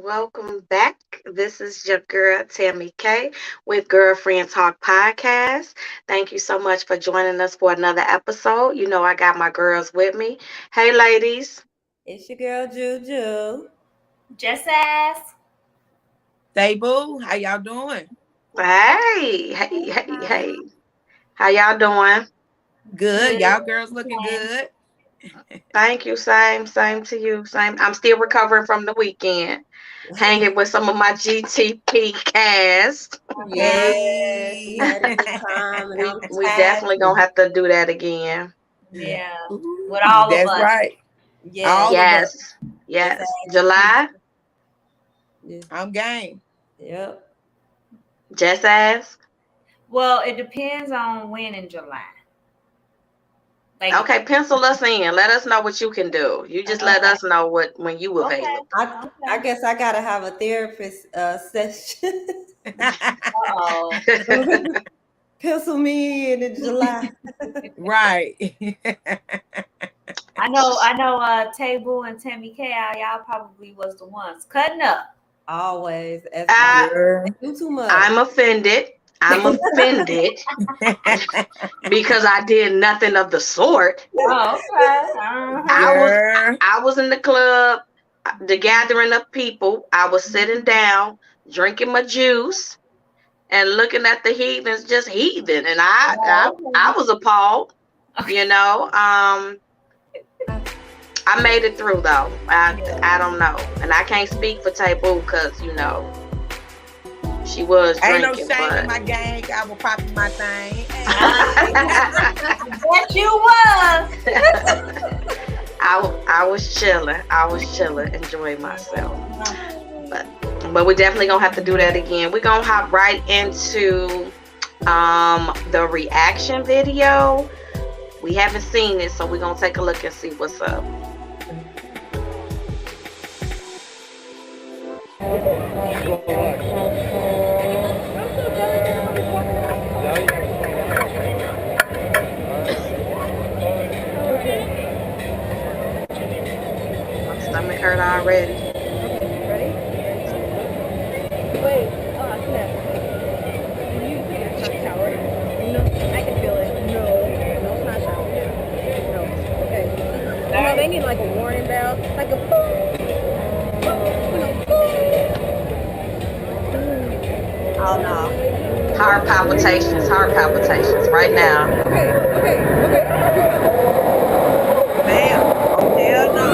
Welcome back. This is your girl, Tammy K, with Girlfriend Talk Podcast. Thank you so much for joining us for another episode. You know, I got my girls with me. Hey, ladies. It's your girl Juju. Just ask. Hey boo, how y'all doing? Hey. How y'all doing? Good. Y'all girls looking good. Thank you. Same to you. Same. I'm still recovering from the weekend. Hanging with some of my GTP cast. Yes, we had a good time, and We definitely gonna have to do that again. Yeah, with all of us. That's right. Yeah. Yes. July. I'm game. Yep. Just ask. Well, it depends on when in July. Okay, pencil us in. Let us know what you can do. You just let us know when you available. I guess I gotta have a therapist session. Uh-oh. Pencil me in July. Right. I know Table and Tammy K, y'all probably was the ones cutting up. Always. Do too much. I'm offended because I did nothing of the sort. Oh, okay. I was in the club, the gathering of people. I was sitting down, drinking my juice, and looking at the heathens just heathen, and I was appalled. You know, I made it through though. I don't know, and I can't speak for Taboo because she was drinking. Ain't no shame in my gang. I was popping my thing. What you was? I was chilling, enjoying myself. But we're definitely gonna have to do that again. We're gonna hop right into the reaction video. We haven't seen it, so we're gonna take a look and see what's up. My stomach hurt already. Ready? Wait, oh snap. Can you put your shower? No, I can feel it. No, it's not shower. No, okay. No, they need like a warning bell, like a boom. Oh no. Heart palpitations right now. Okay. Damn. Oh, hell no.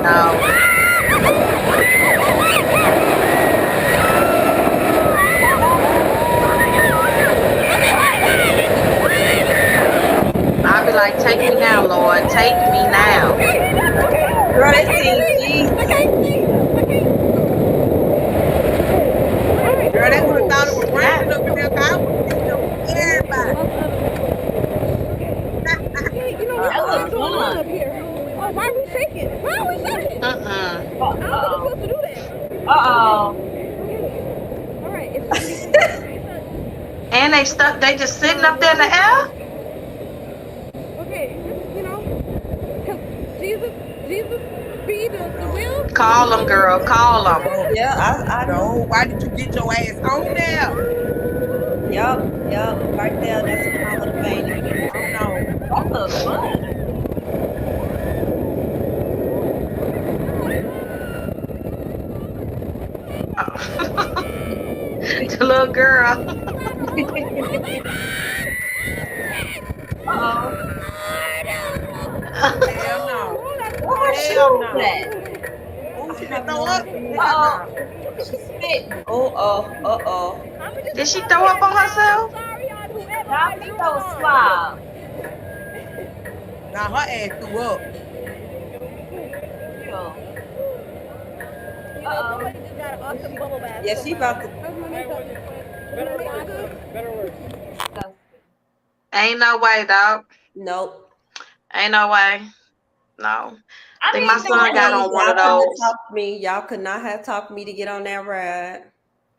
No. I'll be like, take me now, Lord. Take me now. Girl, they seen Jesus. Girl, they would have thought it was raining up in there. I would have seen everybody. You know what's going on up here? Oh, why are we shaking? Uh-uh. I don't think we're supposed to do that. Uh-oh. All right. And they just sitting up there in the air? Okay, you know, Jesus be the will. Call them, girl. Call them. Yeah, I know. Why did you get your ass on there? Yup, right there. That's when I would have fainted. Oh no. What the fuck? The little girl. Hell no. What she Hell no. that? Oh, she didn't throw up. She's spitting. Oh. Did she throw up on herself? Now I think that was swab. Now her ass threw up. Uh-oh. Yeah, she about to. Ain't no way, dog. Nope. Ain't no way. No. I think my son Y'all got on one of those. Y'all could not have talked me to get on that ride.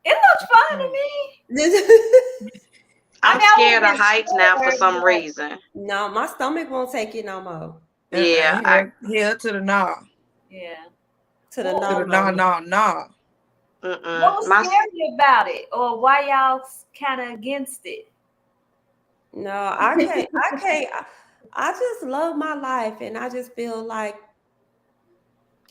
It looks fun to me. I'm scared of heights now for some reason. No, my stomach won't take it no more. Yeah. Here to the knob. Yeah. To the Well, no. No. what was scary about it, or why y'all kind of against it? No, I can't. I can't. I just love my life, and I just feel like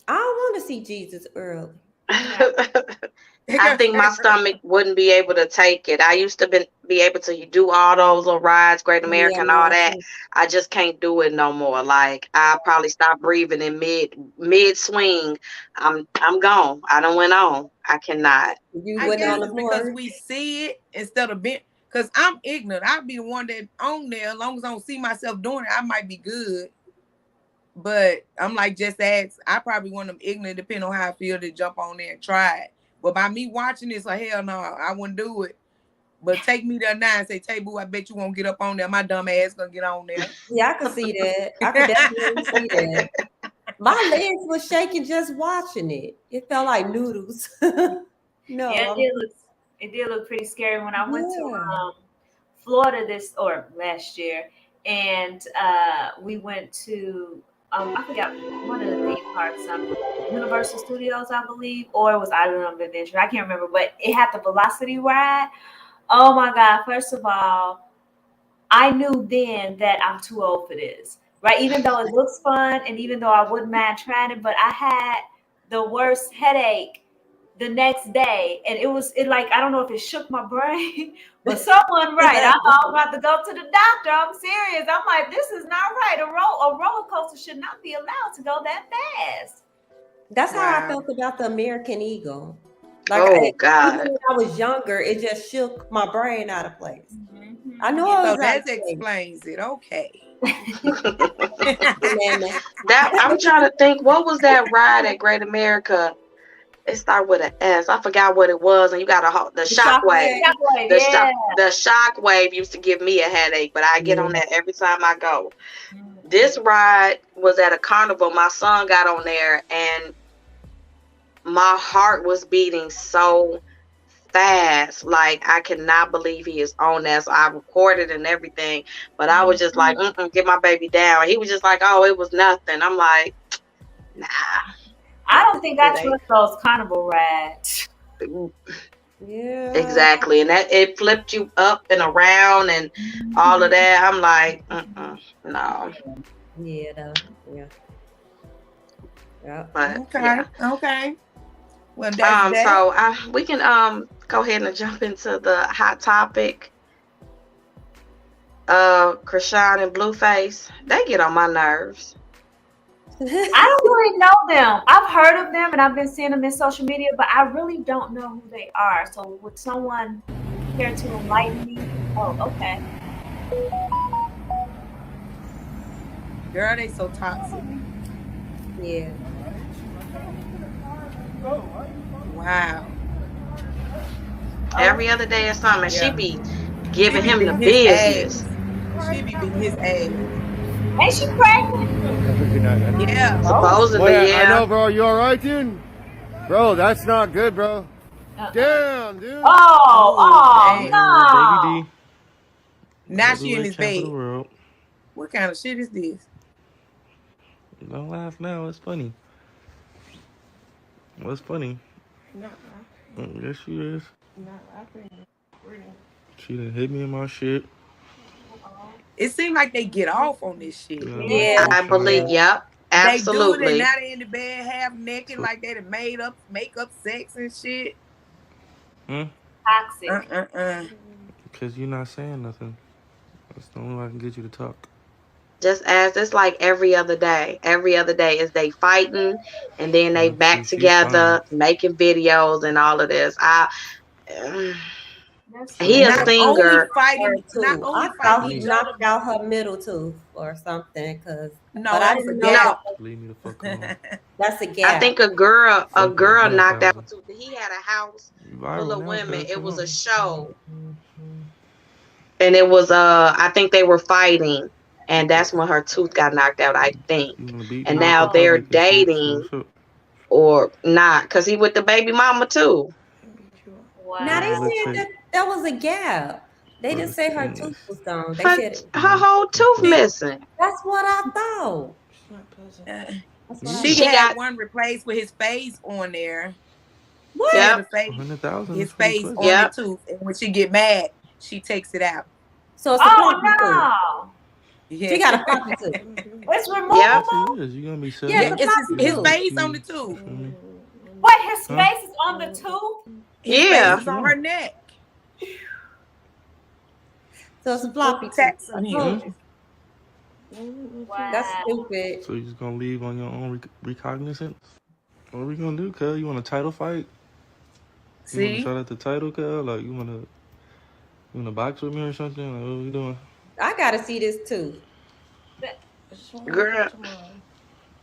I don't want to see Jesus early. I think my stomach wouldn't be able to take it. I used to be able to do all those little rides, Great America Yeah, and all no. that. I just can't do it no more. Like I probably stop breathing in mid swing. I'm gone. I don't went on. I cannot. You I went guess on the it's because floor. we see it instead of being. Because I'm ignorant. I'll be the one that on there. As long as I don't see myself doing it, I might be good. But I'm like, just ask. I probably want them ignorant, depending on how I feel, to jump on there and try it. But by me watching this, like, hell no, I wouldn't do it. But take me there now and say, Tay Boo, I bet you won't get up on there. My dumb ass gonna get on there. Yeah, I could see that. I could definitely see that. My legs were shaking just watching it. It felt like noodles. No, Yeah, it did look pretty scary when I went to Florida last year, and we went to I forgot one of the theme parks, Universal Studios, I believe, or it was Island of Adventure. I can't remember, but it had the Velocity ride. Oh my God! First of all, I knew then that I'm too old for this, right? Even though it looks fun, and even though I wouldn't mind trying it, but I had the worst headache the next day, and it like, I don't know if it shook my brain, but someone right. I'm about to go to the doctor. I'm serious. I'm like, this is not right. A roller coaster should not be allowed to go that fast. That's how I felt about the American Eagle. Like, Oh even God. when I was younger, it just shook my brain out of place. I know So I was that explains it. Okay. That I'm trying to think. What was that ride at Great America? It started with an S. I forgot what it was, and you got the shockwave. The shockwave used to give me a headache, but I get on that every time I go. This ride was at a carnival. My son got on there, and my heart was beating so fast. Like, I cannot believe he is on that. So I recorded and everything, but I was just like, get my baby down. He was just like, oh, it was nothing. I'm like, nah. I don't think I trust those carnival rides. Yeah. Exactly. And that it flipped you up and around and all of that. I'm like, no. Yeah. But okay. Well, so we can go ahead and jump into the hot topic. Krishan and Blueface, they get on my nerves. I don't really know them. I've heard of them and I've been seeing them in social media, but I really don't know who they are. So would someone care to enlighten me? Oh, okay. Girl, they so toxic. Yeah. Wow. Every other day or something, she be giving him the business. She be beating his ass. Ain't she pregnant? Yeah. Supposedly, I know, bro. You alright, dude? Bro, that's not good, bro. Damn, dude. Oh, no. Baby D. Now she in his bed. What kind of shit is this? Don't laugh now. It's funny. What's funny? Not laughing. Yes, she is. Not laughing. She done hit me in my shit. It seems like they get off on this shit. Yeah, I believe. Yep, absolutely. They do it and now they in the bed half naked, like they done make up sex and shit. Toxic. Because you're not saying nothing. That's the only way I can get you to talk. Just as it's like every other day. Every other day is they fighting, and then they back together making videos and all of this. He a singer. I thought he knocked out her middle tooth or something. But I didn't know. Leave me the fuck alone. That's a gap. I think a girl knocked out a tooth. He had a house full of women. It was a show, and it was I think they were fighting, and that's when her tooth got knocked out, I think. And now they're dating or not, because he with the baby mama too. Wow. Now they said that was a gap. They didn't say her tooth was gone. They said her whole tooth missing. That's what I thought. She She had got one replaced with his face on there. What? She had yep, a face, 100,000 his is pretty face quick. on the yep. tooth, and when she get mad, she takes it out. So it's a Oh floppy tooth. no. Yeah, She got a floppy tooth. It's Yep. Yes, removable? it is. You're gonna be Yeah, yeah, it's a sitting. it's floppy You his got the tooth. face on the teeth. tooth. You feel me? What, his Huh? face is on the tooth? His face Yeah. is on her neck. So it's a She floppy put tooth. tats on I him. told you. That's Wow. stupid. So you just gonna leave on your own recognizance? What are we gonna do, cuz? You want a title fight? You want to See, shout out the title, cuz? Like, you wanna box with me or something? Like, what are we doing? I gotta see this too. Girl,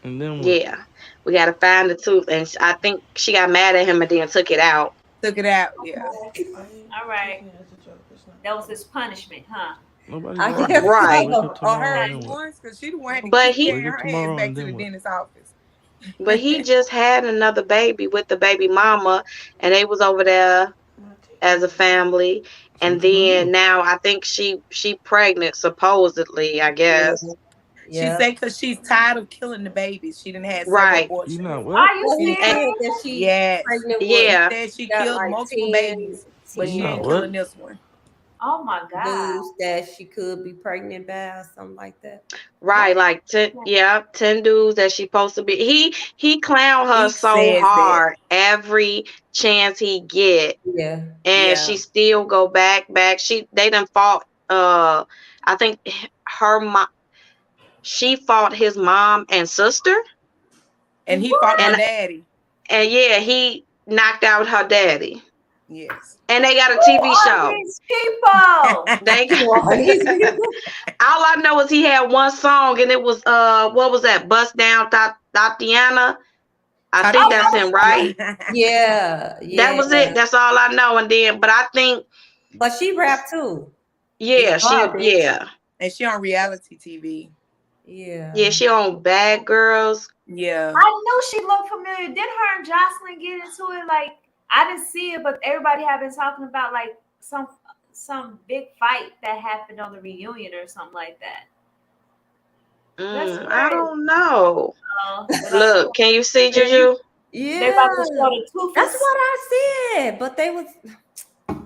And then what? yeah. We gotta find the tooth, and I think she got mad at him and then took it out. took it out. Yeah, All right. That was his punishment, huh? Nobody's I going guess to Right. wake so. up or tomorrow her and then what? once, because she the one had to But keep he, carrying Wake up her ass tomorrow back and to then the what? dentist's office. but he just had another baby with the baby mama, and they was over there as a family. So And what you gonna then do? now I think she pregnant supposedly. I Yeah. guess. She Yeah. say because she's tired of killing the babies. She done had several Right. You abortions. not what? Are you Well, he And said serious? that she's Yes, pregnant with. he yeah, said she Got killed like multiple 10, babies, but she You not ain't what? killing this one. Oh my God. news that she could be pregnant by or something like that. right. What? Like 10, yeah, 10 dudes that she supposed to be. He clown her He so says that. hard every chance he get, Yeah. and Yeah, she still go back. They done fought. I think her mom. She fought his mom and sister, and he fought her and daddy. yeah, he knocked out her daddy, Yes. and they got a Who TV are show. these people? They Who are these people? all I know is he had one song, and it was what was that? Bust Down Tatiana. I think that's him, right? Yeah. That Yeah. was it. That's all I know. And then, but I think, But she rap too. yeah, It's garbage. And she on reality TV. Yeah. she on Bad Girls. Yeah. I knew she looked familiar. Did her and Jocelyn get into it? Like, I didn't see it, but everybody had been talking about like some big fight that happened on the reunion or something like that. That's I crazy. don't know. They're Look, can you see Juju? Yeah. about to show the toothless. That's what I said. But they was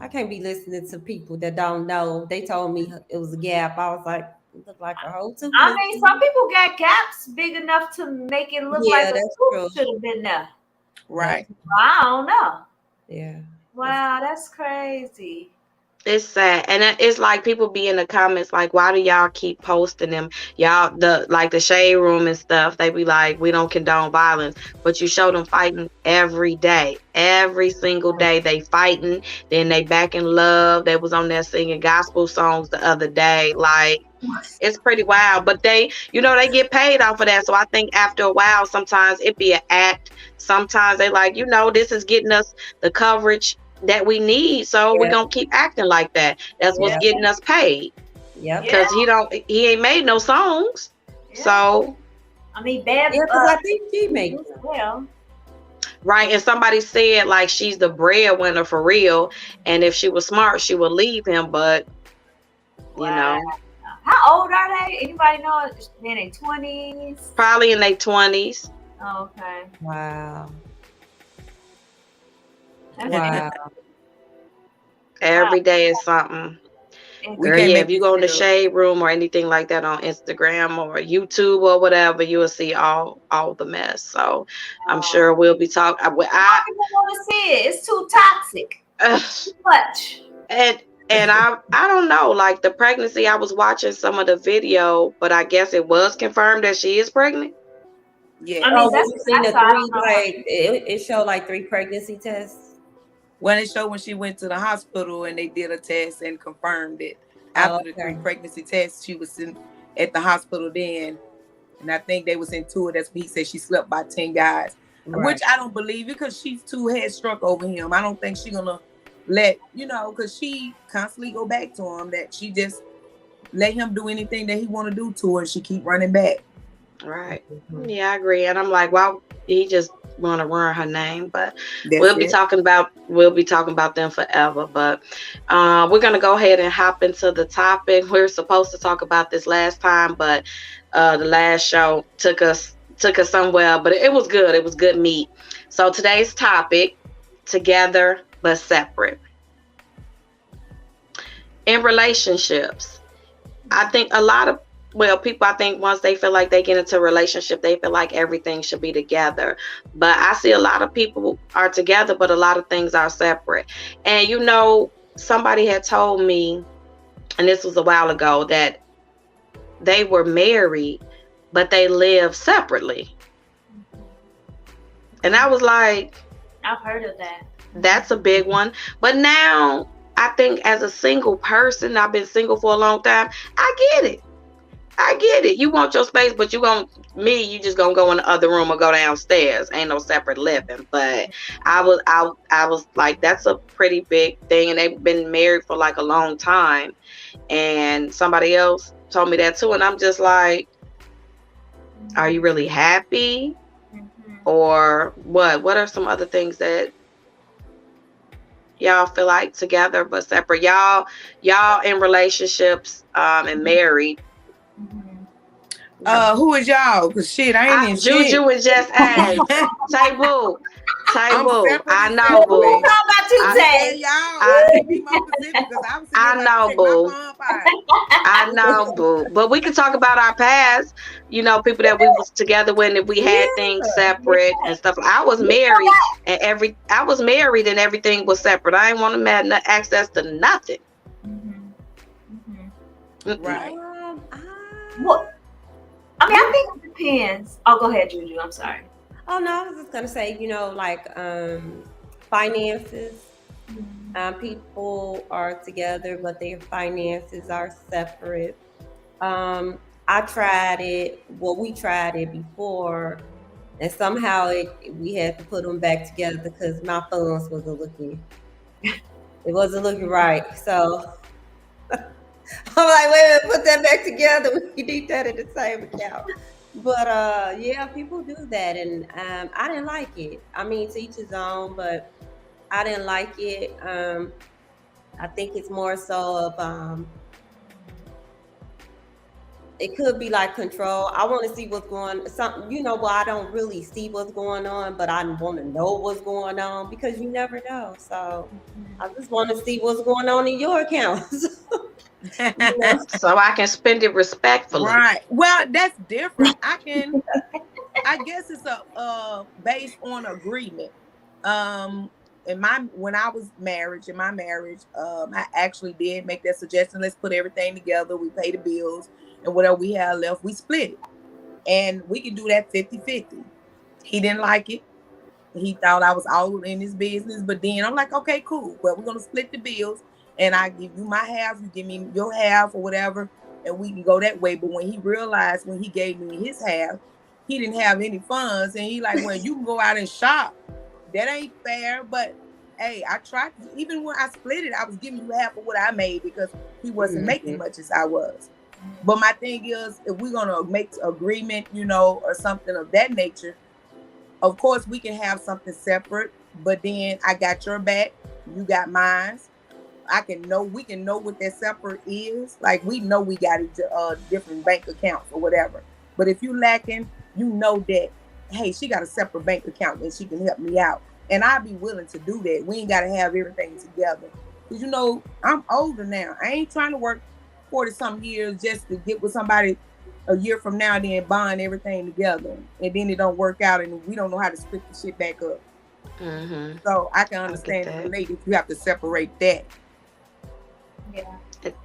I can't be listening to people that don't know. They told me it was a gap. I was like, it looked like a whole tooth. I mean, some people got gaps big enough to make it look like a that's tooth true. should have been there. Right. I don't know. Yeah. Wow, that's crazy. It's sad, and it's like people be in the comments like, "Why do y'all keep posting them? Y'all the shade room and stuff. They be like, we don't condone violence, but you show them fighting every day, every single day. They fighting, then they back in love. They was on there singing gospel songs the other day. Like, it's pretty wild. But they get paid off of that. So I think after a while, sometimes it be an act. Sometimes they like, this is getting us the coverage that we need, so we're gonna keep acting like that. That's what's getting us paid. Yep. Because he ain't made no songs. Yeah. So I mean, bad. Yeah, because I think she made it. Well, right, and somebody said like she's the breadwinner for real, and if she was smart, she would leave him. But wow. How old are they? Anybody know? In their 20s? probably in their 20s. Oh, okay. Wow. That's Wow. Every day is something. We Girl, can't yeah, make if you this go in the shit up. shade room or anything like that on Instagram or YouTube or whatever, you will see all the mess. So I'm sure we'll be talking. People want to see it. It's too toxic. Too much. And I don't know, like the pregnancy, I was watching some of the video, but I guess it was confirmed that she is pregnant. Yeah. I mean, Did you see the that's three, like, it showed like 3 pregnancy tests? When it showed when she went to the hospital and they did a test and confirmed it. After the 3 pregnancy tests, she was at the hospital then. And I think they was into it. That's what he said. She slept by 10 guys. Right. Which I don't believe because she's too headstruck over him. I don't think she's gonna let, because she constantly go back to him, that she just let him do anything that he want to do to her and she keep running back. Right. Yeah, I agree. And I'm like, well, he just want to ruin her name, but That's we'll be it. talking about them forever. But we're gonna go ahead and hop into the topic. We were supposed to talk about this last time, but the last show took us took us somewhere, but it was good. It was good meat. So today's topic: together but separate. In relationships, I think a lot of people, I think once they feel like they get into a relationship, they feel like everything should be together. But I see a lot of people are together, but a lot of things are separate. And somebody had told me, and this was a while ago, that they were married, but they live separately. And I was like, I've heard of that. That's a big one. But now I think as a single person, I've been single for a long time. I get it. You want your space, but you just gonna go in the other room or go downstairs. Ain't no separate living. But I was like, that's a pretty big thing. And they've been married for like a long time. And somebody else told me that too. And I'm just like, are you really happy? Or what? What are some other things that y'all feel like together but separate? Y'all in relationships and married. Who is y'all? Cause shit, I ain't in shit. Juju was just asked. Tay Boo. I know, boo. How about you, Tay? I know, boo. I know, boo. But we could talk about our past. People that we was together when we had things separate and stuff. I was married and everything was separate. I didn't want to have access to nothing. Right. Well, I mean, I think it depends. Oh, go ahead, Juju. I'm sorry. Oh no, I was just gonna say, finances. People are together, but their finances are separate. I tried it. Well, we tried it before, and somehow we had to put them back together because my funds wasn't looking. It wasn't looking right. So I'm like, wait a minute, put that back together. We need that in the same account. But yeah, people do that, and I didn't like it. I mean, to each his own, but I didn't like it. I think it's more so of it could be like control. I want to see what's going on. I don't really see what's going on, but I want to know what's going on because you never know. So I just want to see what's going on in your accounts. So I can spend it respectfully. Right. Well, that's different. I guess it's based on agreement. When I was in my marriage, I actually did make that suggestion. Let's put everything together. We pay the bills, and whatever we have left, we split it. And we can do that 50-50. He didn't like it. He thought I was all in his business. But then I'm like, okay, cool. Well, we're going to split the bills. And I give you my half, you give me your half or whatever, and we can go that way. But when he realized when he gave me his half, he didn't have any funds. And he like, well, you can go out and shop. That ain't fair. But hey, I tried. Even when I split it, I was giving you half of what I made because he wasn't making much as I was. But my thing is, if we're going to make agreement, or something of that nature, of course we can have something separate. But then I got your back, you got mine. We can know what that separate is. Like we know we got different bank accounts or whatever. But if you lacking, that, hey, she got a separate bank account and she can help me out. And I'd be willing to do that. We ain't got to have everything together. Because, I'm older now. I ain't trying to work 40-something years just to get with somebody a year from now and then bond everything together. And then it don't work out and we don't know how to split the shit back up. Mm-hmm. So I can understand the ladies, you have to separate that. Yeah.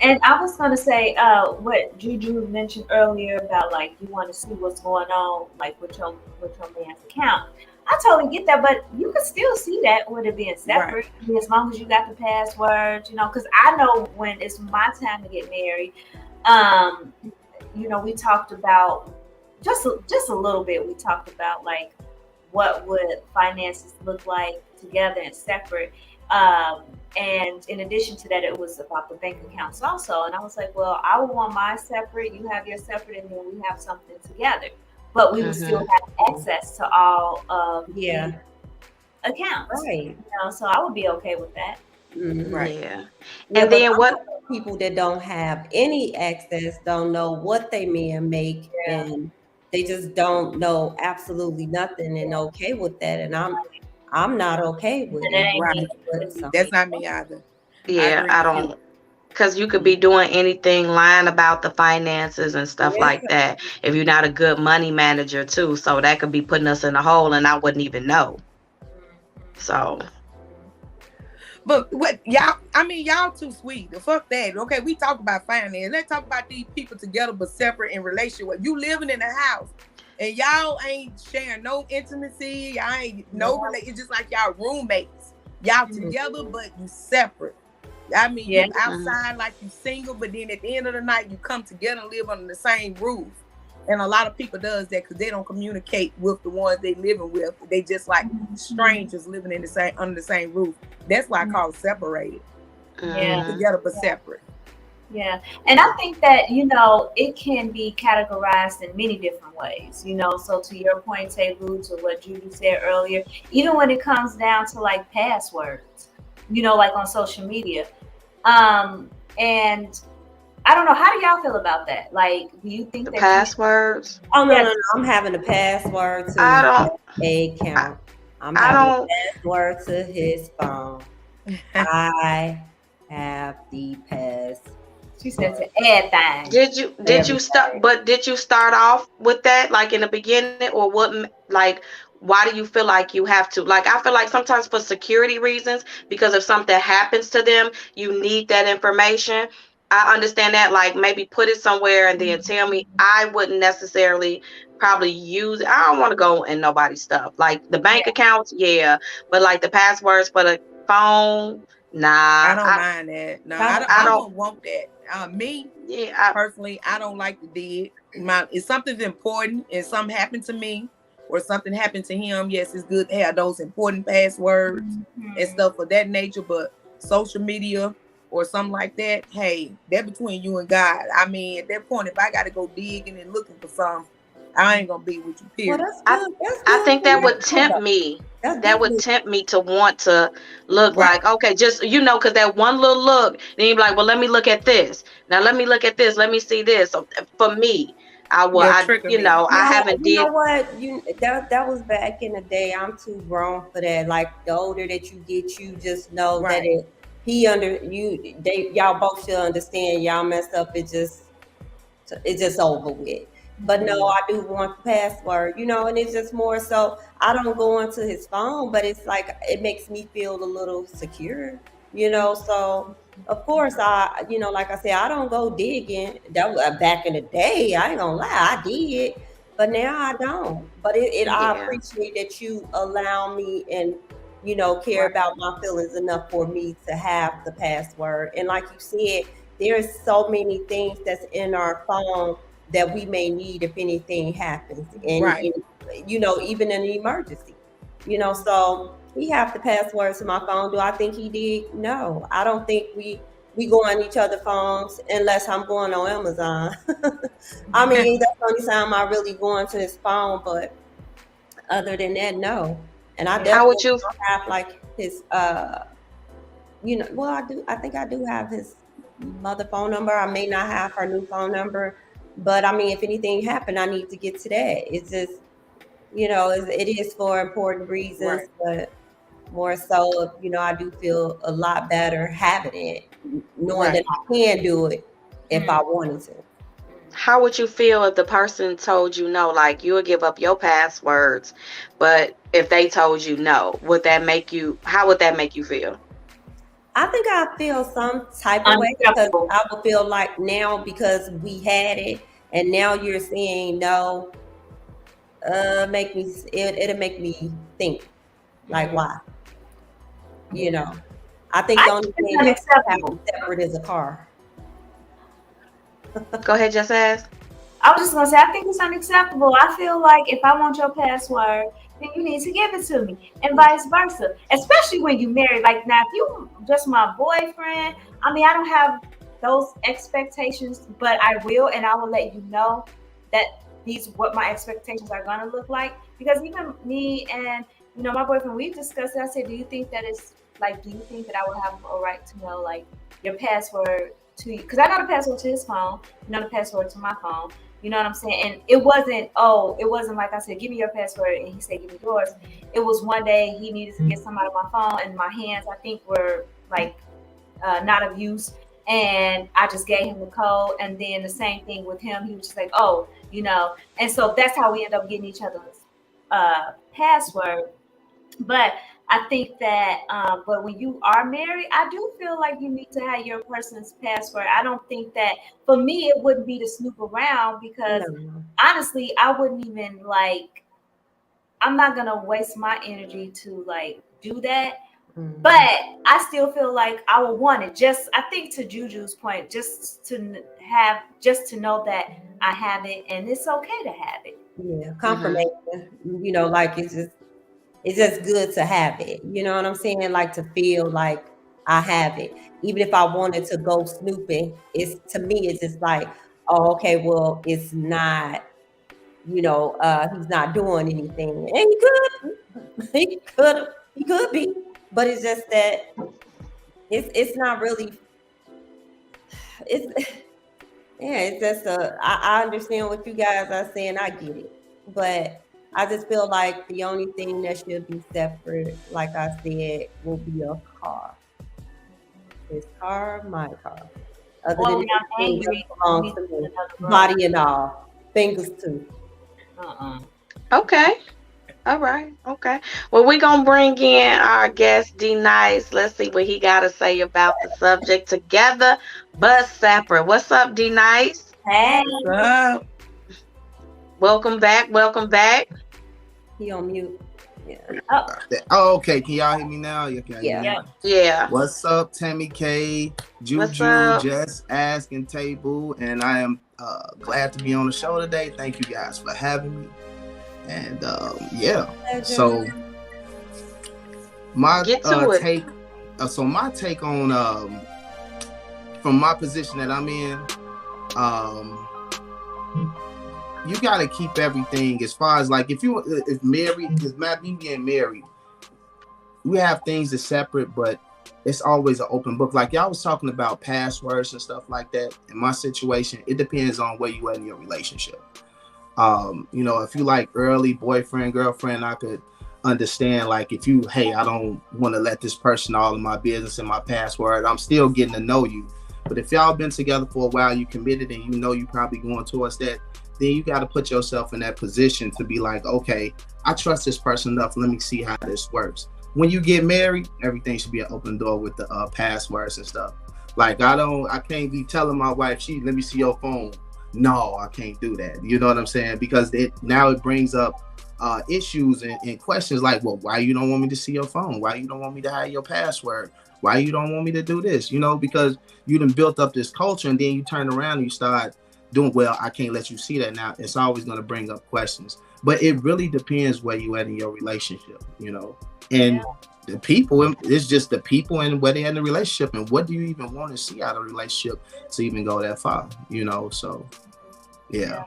And I was going to say what Juju mentioned earlier about like you want to see what's going on like with your man's account. I totally get that, but you can still see that with it being separate. Right. I mean, as long as you got the password, because I know when it's my time to get married, we talked about just a little bit. We talked about like what would finances look like together and separate. And in addition to that, it was about the bank accounts also. And I was like, well, I would want mine separate, you have yours separate, and then we have something together. But we would still have access to all of the accounts. Right. So I would be okay with that. Mm-hmm. Right. Yeah. And then what people that don't have any access don't know what they may make and they just don't know absolutely nothing and okay with that, and I'm not okay with And that it. ain't Right. me. But some That's not people, me either. I Yeah, agree I with you. don't, because you could be doing anything, lying about the finances and stuff yeah, like that. If you're not a good money manager too, so that could be putting us in a hole, and I wouldn't even know. So But what y'all? I mean, y'all too sweet. The fuck that. Okay, we talk about finance. Let's talk about these people together but separate in relationship. You living in a house and y'all ain't sharing no intimacy. Y'all ain't no relate. It's just like y'all roommates. Y'all together but you separate. I mean, Yeah. you outside like you single, but then at the end of the night, you come together and live under the same roof. And a lot of people does that because they don't communicate with the ones they living with. They just like strangers living in the same under the same roof. That's why I call it separated. Yeah. Together but separate. Yeah. And I think that, it can be categorized in many different ways, So to your point, Tabu, to what Judy said earlier, even when it comes down to like passwords, like on social media. And I don't know, how do y'all feel about that? Like, do you think the that passwords, oh no, no, yes, no, I'm having a password to I his don't, I, account. I'm I having a don't. password to his phone. I have the password. she said to add things. Did you start? But did you start off with that like in the beginning, or what? Like, why do you feel like you have to? Like, I feel like sometimes for security reasons, because if something happens to them, you need that information. I understand that. Like, maybe put it somewhere and then tell me. I wouldn't necessarily probably use it. I don't want to go in nobody's stuff. Like the bank Yeah. accounts, yeah, but like the passwords for the phone, I nah. don't mind that. No, I I don't. wouldn't want that. Me Yeah, personally, I don't like to dig. If something's important and something happened to me or something happened to him, yes, it's good to have those important passwords and stuff of that nature. But social media or something like that, hey, they're between you and God. I mean, at that point, if I got to go digging and looking for some, I ain't gonna be with you. Well, Period. that's I good. That's I good think to that would know, tempt though. me. That's That would definitely tempt me to want to look Right. like, okay, just because that one little look, then you're like, well, let me look at this. Now let me look at this. Let me see this. So for me, They'll trigger me. I no. haven't You know did what? That was back in the day. I'm too grown for that. Like the older that you get, you just know that Right. y'all both should understand. Y'all messed up. It's just over with. But no, I do want the password, and it's just more so I don't go into his phone, but it's like it makes me feel a little secure. So of course like I said, I don't go digging. That was back in the day. I ain't gonna lie, I did, but now I don't. But I yeah. appreciate that you allow me and care Right. about my feelings enough for me to have the password. And like you said, there's so many things that's in our phone that we may need if anything happens, and Right. even in an emergency. So he have the password to my phone. Do I think he did? No, I don't think we go on each other phones unless I'm going on Amazon. I mean, that's the only time I really go into his phone, but other than that, no. And I How definitely would you? don't have like his well, I think I do have his mother phone number. I may not have her new phone number, but I mean, if anything happened, I need to get to that. It's just, it is for important reasons, Right. but more so, I do feel a lot better having it, knowing that Right. I can do it if I wanted to. How would you feel if the person told you no? Like, you would give up your passwords, but if they told you no, would that make you? How would that make you feel? I think I feel some type of way because Unacceptable. I would feel like now because we had it and now you're saying no, it'll make me think like why, you know. I think I the think only it's thing that we have unacceptable. separate is a car. Go ahead, just ask. I was just gonna say, I think it's unacceptable. I feel like if I want your password, then you need to give it to me, and vice versa. Especially when you married. Like now, if you just my boyfriend, I mean, I don't have those expectations, but I will, and I will let you know that these what my expectations are gonna look like. Because even me and my boyfriend, we've discussed it. I said, do you think that it's like, do you think that I would have a right to know like your password to you? Because I know the password to his phone, you know the password to my phone. You know what I'm saying? And it wasn't like I said, give me your password, and he said, give me yours. It was one day he needed to get something out of my phone, and my hands, I think, were like not of use. And I just gave him the code. And then the same thing with him. He was just like, oh, and so that's how we end up getting each other's password. But I think that, but when you are married, I do feel like you need to have your person's password. I don't think that, for me, it wouldn't be to snoop around, because honestly, I wouldn't even I'm not going to waste my energy to do that. Mm-hmm. But I still feel like I would want it. I think to Juju's point, just to know that I have it and it's okay to have it. Yeah, confirmation. Mm-hmm. It's just good to have it. You know what I'm saying? Like, to feel like I have it. Even if I wanted to go snooping, to me, it's just like, oh, okay, well, it's not, he's not doing anything. And he could be, but it's just that it's not really, it's just I understand what you guys are saying. I get it. But I just feel like the only thing that should be separate, like I said, will be a car. His car, my car. Other than angry, belongs to me. Body and all. Fingers too. Okay. All right. Okay. Well, we're going to bring in our guest, D-Nice. Let's see what he got to say about the subject. Together, but separate. What's up, D-Nice? Hey. What's up? Welcome back. Welcome back. He on mute. Yeah. Oh, okay. Can y'all hear me now? Yeah. What's up, Tammy K, Juju, Just Asking Table, and I am glad to be on the show today. Thank you guys for having me. And so my take. So my take on from my position that I'm in, you gotta keep everything as far as like if married, because me being married, we have things that's separate, but it's always an open book. Like y'all was talking about passwords and stuff like that. In my situation, it depends on where you are in your relationship. If you like early boyfriend, girlfriend, I could understand like if I don't want to let this person all of my business and my password, I'm still getting to know you. But if y'all been together for a while, you committed and you probably going towards that, then you got to put yourself in that position to be like, okay, I trust this person enough. Let me see how this works. When you get married, everything should be an open door with the passwords and stuff. Like I can't be telling my wife, let me see your phone. No, I can't do that. You know what I'm saying? Because it brings up issues and questions like, well, why you don't want me to see your phone? Why you don't want me to have your password? Why you don't want me to do this? Because you done built up this culture and then you turn around and you start doing, well, I can't let you see that now. It's always going to bring up questions. But it really depends where you at in your relationship, and the people, it's just the people and where they in the relationship and what do you even want to see out of a relationship to even go that far, so yeah.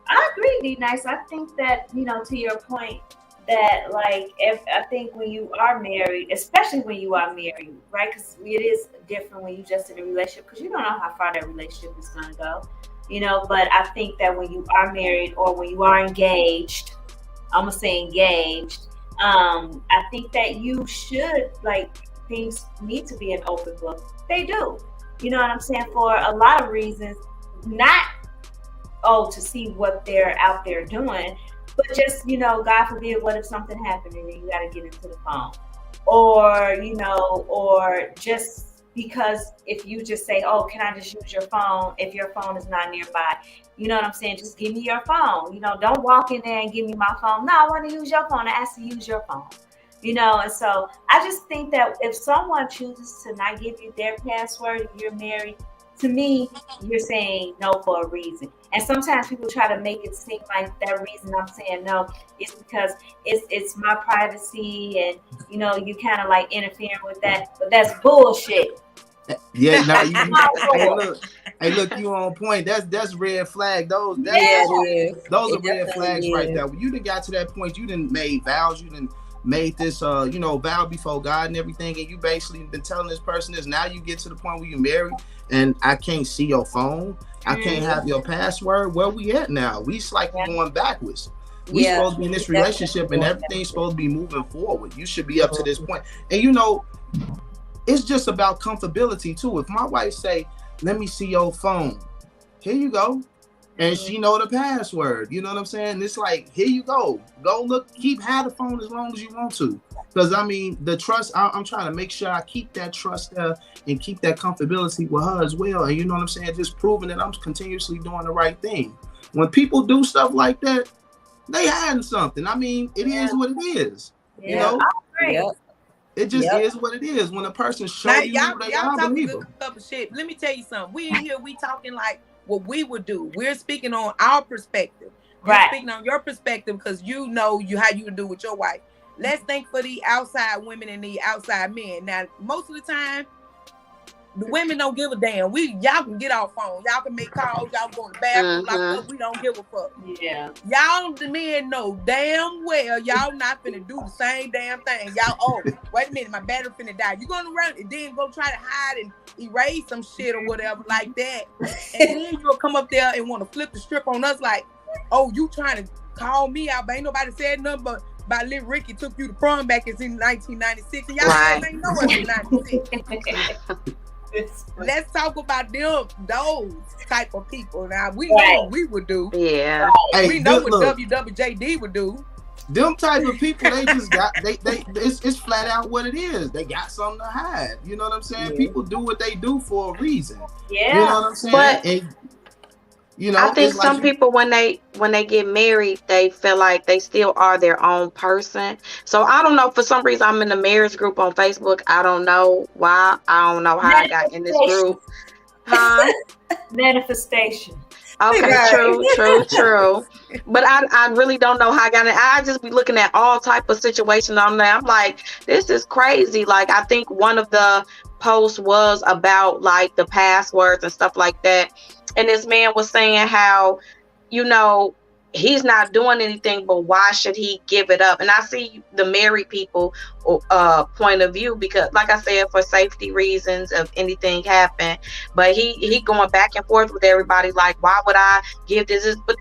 I agree, D-Nice. I think that, to your point, that I think when you are married, especially when you are married, right? Because it is different when you just in a relationship, because you don't know how far that relationship is going to go, but I think that when you are married or when you are engaged, I'm going to say engaged, I think that you should, things need to be an open book. They do. You know what I'm saying? For a lot of reasons, not, to see what they're out there doing, but just, God forbid, what if something happened and you got to get into the phone? Or, or just because if you just say, oh, can I just use your phone if your phone is not nearby? You know what I'm saying? Just give me your phone. Don't walk in there and give me my phone. No, I want to use your phone. I asked to use your phone. And so I just think that if someone chooses to not give you their password, if you're married, to me, you're saying no for a reason. And sometimes people try to make it seem like that reason I'm saying no is because it's my privacy and, you kind of interfering with that. But that's bullshit. Yeah, no, hey, look, you on point. That's red flag. Those are red flags right there. When you done got to that point, you done made vows, you done made this vow before God and everything, and you basically been telling this person this. Now you get to the point where you married, and I can't see your phone, I can't have your password. Where we at now? We slightly going backwards. We supposed to be in this relationship, and everything's supposed to be moving forward. You should be up to this point, and it's just about comfortability too. If my wife say, "Let me see your phone," here you go. And she know the password. You know what I'm saying? It's like, here you go. Go look, have the phone as long as you want to. Because I mean, the trust, I'm trying to make sure I keep that trust there and keep that comfortability with her as well. And you know what I'm saying? Just proving that I'm continuously doing the right thing. When people do stuff like that, they hiding something. I mean, it is what it is. You know? It just is what it is. When a person shows you who they are, believe them. Shit. Let me tell you something. We in here, we talking like what we would do. We're speaking on our perspective. You're speaking on your perspective because you know how you would do with your wife. Let's think for the outside women and the outside men. Now, most of the time, the women don't give a damn. Y'all can get off phone. Y'all can make calls. Y'all go in the bathroom. Like, we don't give a fuck. Yeah. Y'all, the men, know damn well y'all not finna do the same damn thing. Y'all, wait a minute, my battery finna die. You gonna run and then go try to hide and erase some shit or whatever like that. And then you'll come up there and want to flip the strip on us like, oh, you trying to call me out, but ain't nobody said nothing but about little Ricky took you to prom back in 1996. And y'all ain't know it in 96. Let's talk about those type of people. Now we know what we would do. Yeah. We know what WWJD would do. Them type of people, they just got it's flat out what it is. They got something to hide. You know what I'm saying? People do what they do for a reason. Yeah. You know what I'm saying? But I think some people when they get married, they feel like they still are their own person. So I don't know, for some reason I'm in the marriage group on Facebook. I don't know why. I don't know how I got in this group. Manifestation. Okay, true. But I really don't know how I got it. I just be looking at all type of situations on there. I'm like, this is crazy. Like, I think one of the posts was about like the passwords and stuff like that. And this man was saying how, he's not doing anything, but why should he give it up? And I see the married people point of view, because like I said, for safety reasons, if anything happened, but he going back and forth with everybody like, why would I give this? But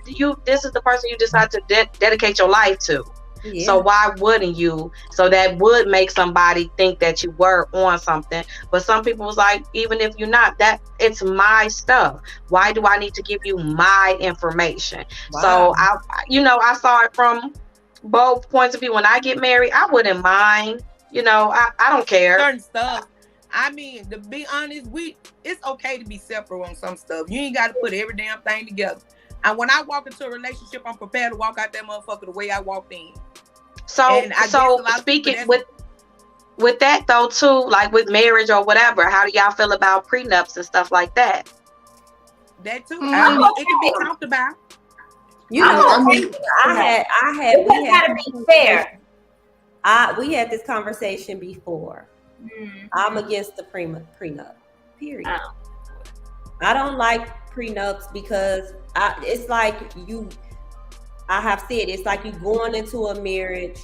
this is the person you decide to dedicate your life to. Yeah. So why wouldn't you? So that would make somebody think that you were on something. But some people was like, even if you're not, that it's my stuff. Why do I need to give you my information? Wow. So I saw it from both points of view. When I get married, I wouldn't mind. I don't care. Certain stuff. I mean, to be honest, it's okay to be separate on some stuff. You ain't got to put every damn thing together. And when I walk into a relationship, I'm prepared to walk out that motherfucker the way I walked in. So speaking with that though too, like with marriage or whatever, how do y'all feel about prenups and stuff like that? That too. I mean, it can be talked about. We had to be fair. We had this conversation before. I'm against the prenup. Period. Oh. I don't like prenups because it's like I have said, it's like you going into a marriage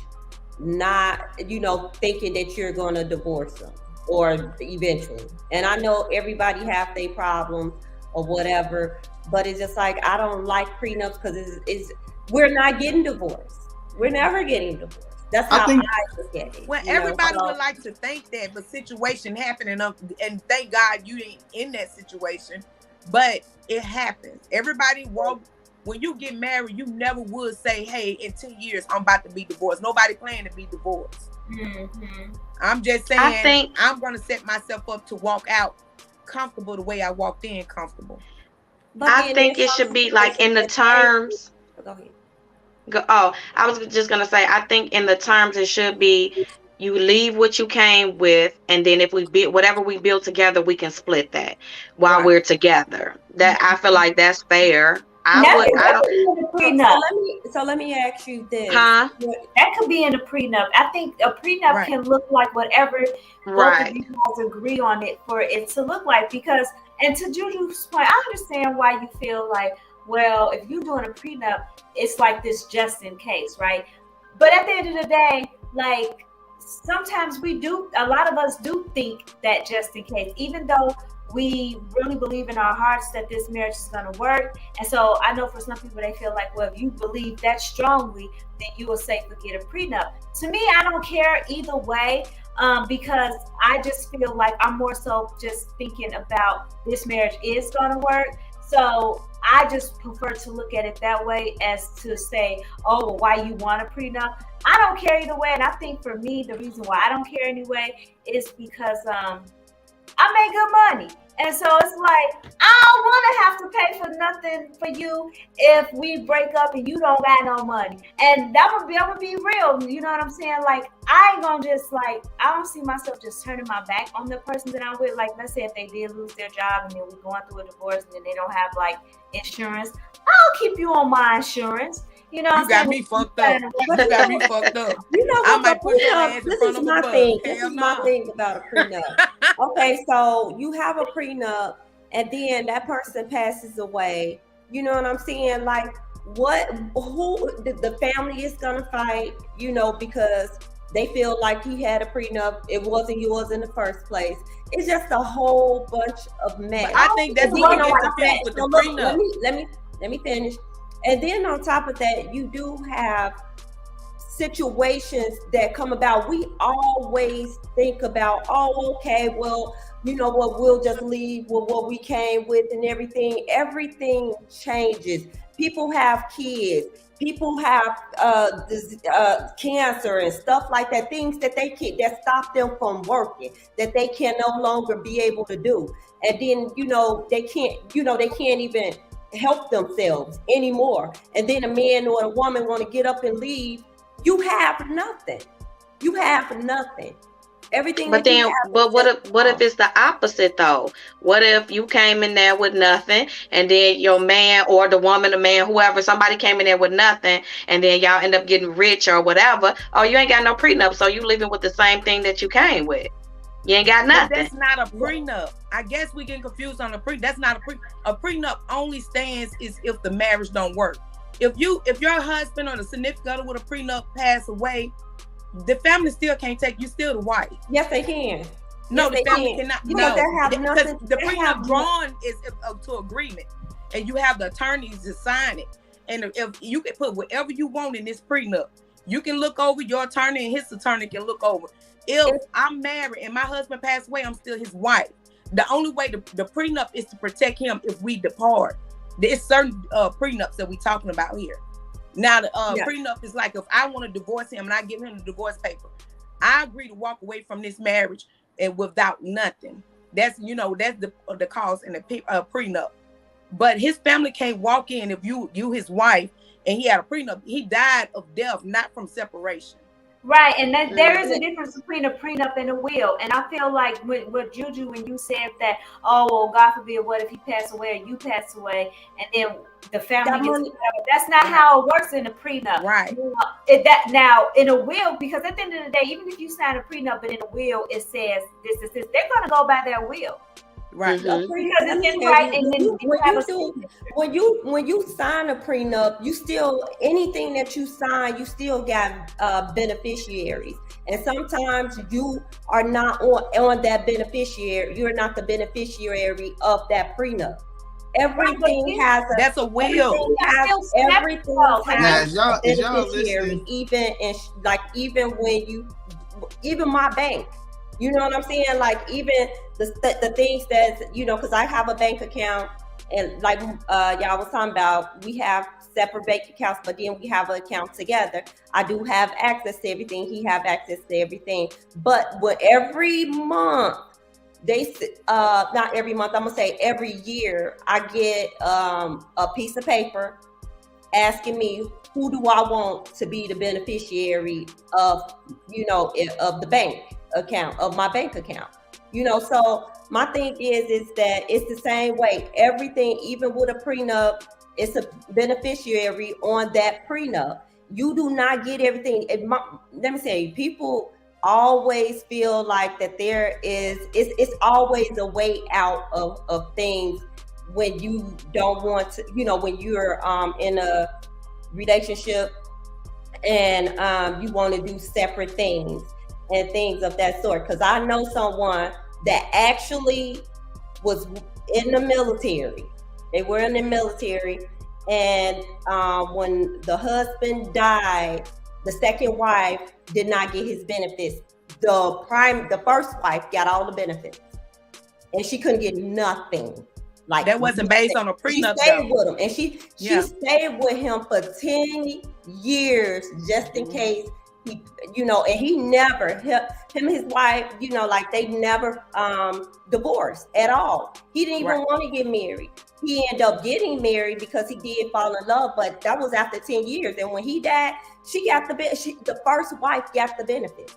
not, thinking that you're going to divorce them or eventually. And I know everybody have their problems or whatever, but it's just like, I don't like prenups because we're not getting divorced. We're never getting divorced. That's how I look at it. Well, everybody would like to think that, but situation happening, and thank God you ain't in that situation, but it happens. Everybody when you get married, you never would say, hey, in 10 years, I'm about to be divorced. Nobody planning to be divorced. Mm-hmm. I'm just saying, I'm going to set myself up to walk out comfortable the way I walked in comfortable. But I think it should be like in the terms. Go ahead. I was just going to say, I think in the terms it should be, you leave what you came with, and then if we build whatever we build together, we can split that while we're together. That I feel like that's fair. So let me ask you this. That could be in a prenup. I think a prenup can look like whatever both of you guys agree on it for it to look like. Because, and to Juju's point, I understand why you feel like, well, if you're doing a prenup, it's like this just in case, right? But at the end of the day, like sometimes a lot of us do think that just in case, even though we really believe in our hearts that this marriage is going to work. And so I know for some people, they feel like, well, if you believe that strongly, then you will safely get a prenup. To me, I don't care either way, because I just feel like I'm more so just thinking about this marriage is going to work. So I just prefer to look at it that way, as to say, oh, well, why you want a prenup? I don't care either way. And I think for me, the reason why I don't care anyway is because I make good money. And so it's like, I don't want to have to pay for nothing for you if we break up and you don't got no money. And that would be real. You know what I'm saying? Like, I ain't gonna just like, I don't see myself just turning my back on the person that I'm with. Like, let's say if they did lose their job and then we're going through a divorce and then they don't have like insurance, I'll keep you on my insurance. You know, you got me fucked up. You got me fucked up. You know I what? might put your ass in This front is of my a bus. thing. This Hell is my no. thing about a prenup. Okay, so you have a prenup, and then that person passes away. You know what I'm saying? Like, who the family is gonna fight? You know, because they feel like he had a prenup. It wasn't yours in the first place. It's just a whole bunch of mess. But I think that's what gets confused with the prenup. Let me finish. And then on top of that, you do have situations that come about. We always think about, oh, okay, well, you know what, we'll just leave with what we came with and everything. Everything changes. People have kids. People have cancer and stuff like that. Things that that stop them from working, that they can no longer be able to do. And then they can't even help themselves anymore. And then a man or a woman want to get up and leave. You have nothing. You have nothing. Everything. But then, what if it's the opposite though? What if you came in there with nothing, and then your man or the woman, the man, whoever, somebody came in there with nothing, and then y'all end up getting rich or whatever? Oh, you ain't got no prenup, so you living with the same thing that you came with. You ain't got nothing. But that's not a prenup. I guess we get confused on the prenup. That's not a prenup. Only stands is if the marriage don't work. If your husband or the significant other with a prenup pass away, the family still can't take you. Still the wife. Yes, they can. No, yes, the family cannot. No, because the prenup drawn is to agreement, and you have the attorneys to sign it. And if you can put whatever you want in this prenup, you can look over. Your attorney and his attorney can look over. If I'm married and my husband passed away, I'm still his wife. The only way the prenup is to protect him if we depart. There's certain prenups that we're talking about here. Now, the prenup is like if I want to divorce him and I give him the divorce paper, I agree to walk away from this marriage and without nothing. That's the cause in the prenup. But his family can't walk in if you his wife and he had a prenup. He died of death, not from separation. Right, and that there is a difference between a prenup and a will. And I feel like with Juju, when you said that, oh, well, God forbid, what if he passed away or you pass away, and then the family gets whatever. That's not how it works in a prenup. Right. Now, in a will, because at the end of the day, even if you sign a prenup, but in a will, it says this, they're going to go by their will. Right. Because it's in writing, when you sign a prenup, you still, anything that you sign, you still got beneficiaries. And sometimes you are not on that beneficiary. You're not the beneficiary of that prenup. Everything has a, that's a will. Everything has a beneficiary. Even when my bank. You know what I'm saying? Like even the things that, because I have a bank account, and like y'all was talking about, we have separate bank accounts, but then we have an account together. I do have access to everything. He have access to everything. But every month, not every month, I'm gonna say every year, I get a piece of paper asking me who do I want to be the beneficiary of, of the bank account, of my bank account. So my thing is that it's the same way. Everything, even with a prenup, it's a beneficiary on that prenup. You do not get everything. Let me say, people always feel like that it's always a way out of things when you don't want to, when you're in a relationship and you want to do separate things and things of that sort. Because I know someone that actually was in the military. They were in the military, and when the husband died, the second wife did not get his benefits. The first wife got all the benefits, and she couldn't get nothing. Like that wasn't based on a prenup. She stayed with him, and she stayed with him for 10 years just in case he, and he never him and his wife, like they never divorced at all. He didn't even want to get married. He ended up getting married because he did fall in love, but that was after 10 years. And when he died, she got the first wife got the benefit.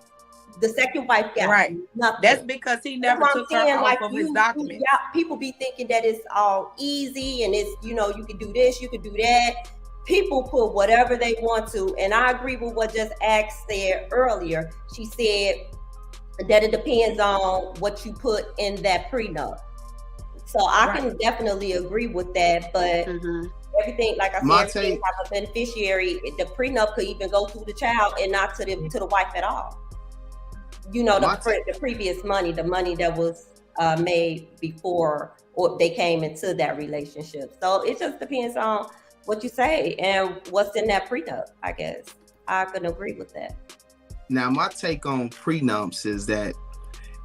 The second wife got nothing. That's because he never took her off of his document. People be thinking that it's all easy and it's, you can do this, you can do that. People put whatever they want to. And I agree with what just Ax said earlier. She said that it depends on what you put in that prenup. So I can definitely agree with that. But everything, like I said, everything have a beneficiary. The prenup could even go through the child and not to the wife at all. The previous money, the money that was made before or they came into that relationship. So it just depends on what you say and what's in that prenup, I guess. I can agree with that. Now, my take on prenups is that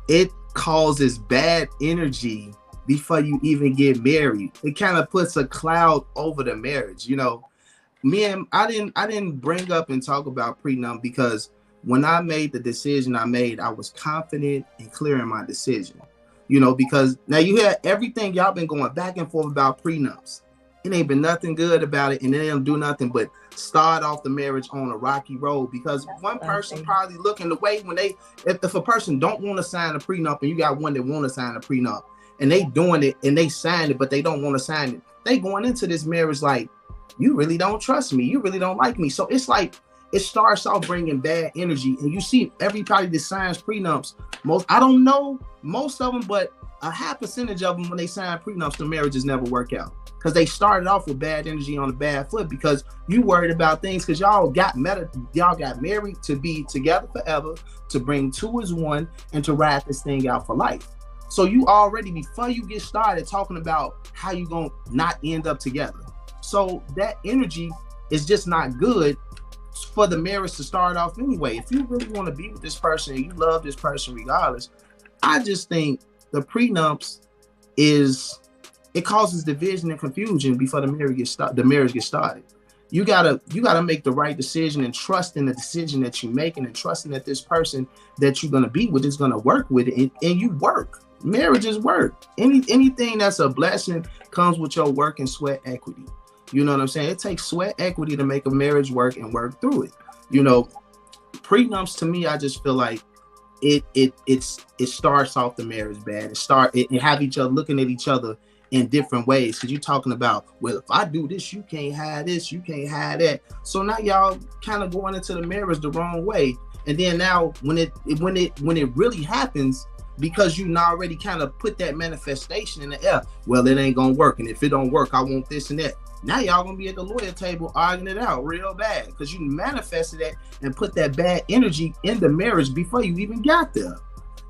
it causes bad energy before you even get married. It kind of puts a cloud over the marriage. I didn't bring up and talk about prenup because when I made the decision I was confident and clear in my decision, because now you hear everything y'all been going back and forth about prenups. It ain't been nothing good about it, and they don't do nothing but start off the marriage on a rocky road because one person probably looking the way when if a person don't want to sign a prenup and you got one that want to sign a prenup and they doing it and they signed it, but they don't want to sign it. They going into this marriage like, you really don't trust me. You really don't like me. So it's like, it starts off bringing bad energy, and you see everybody that signs prenups. I don't know most of them, but a high percentage of them, when they sign prenups, the marriages never work out because they started off with bad energy on a bad foot because you worried about things because y'all got married to be together forever, to bring two as one, and to ride this thing out for life. So you already, before you get started talking about how you gonna not end up together. So that energy is just not good for the marriage to start off anyway. If you really want to be with this person and you love this person regardless, I just think the prenups it causes division and confusion before the marriage gets started. You gotta make the right decision and trust in the decision that you're making and trusting that this person that you're gonna be with is gonna work with it, and you work. Marriage is work. Anything that's a blessing comes with your work and sweat equity. You know what I'm saying? It takes sweat equity to make a marriage work and work through it. Prenups to me, I just feel like it starts off the marriage bad. It have each other looking at each other in different ways because you're talking about, well, if I do this, you can't have this, you can't have that. So now y'all kind of going into the marriage the wrong way. And then now when it really happens, because you already kind of put that manifestation in the air, well, it ain't gonna work, and if it don't work, I want this and that. Now y'all gonna be at the lawyer table arguing it out real bad because you manifested that and put that bad energy in the marriage before you even got there.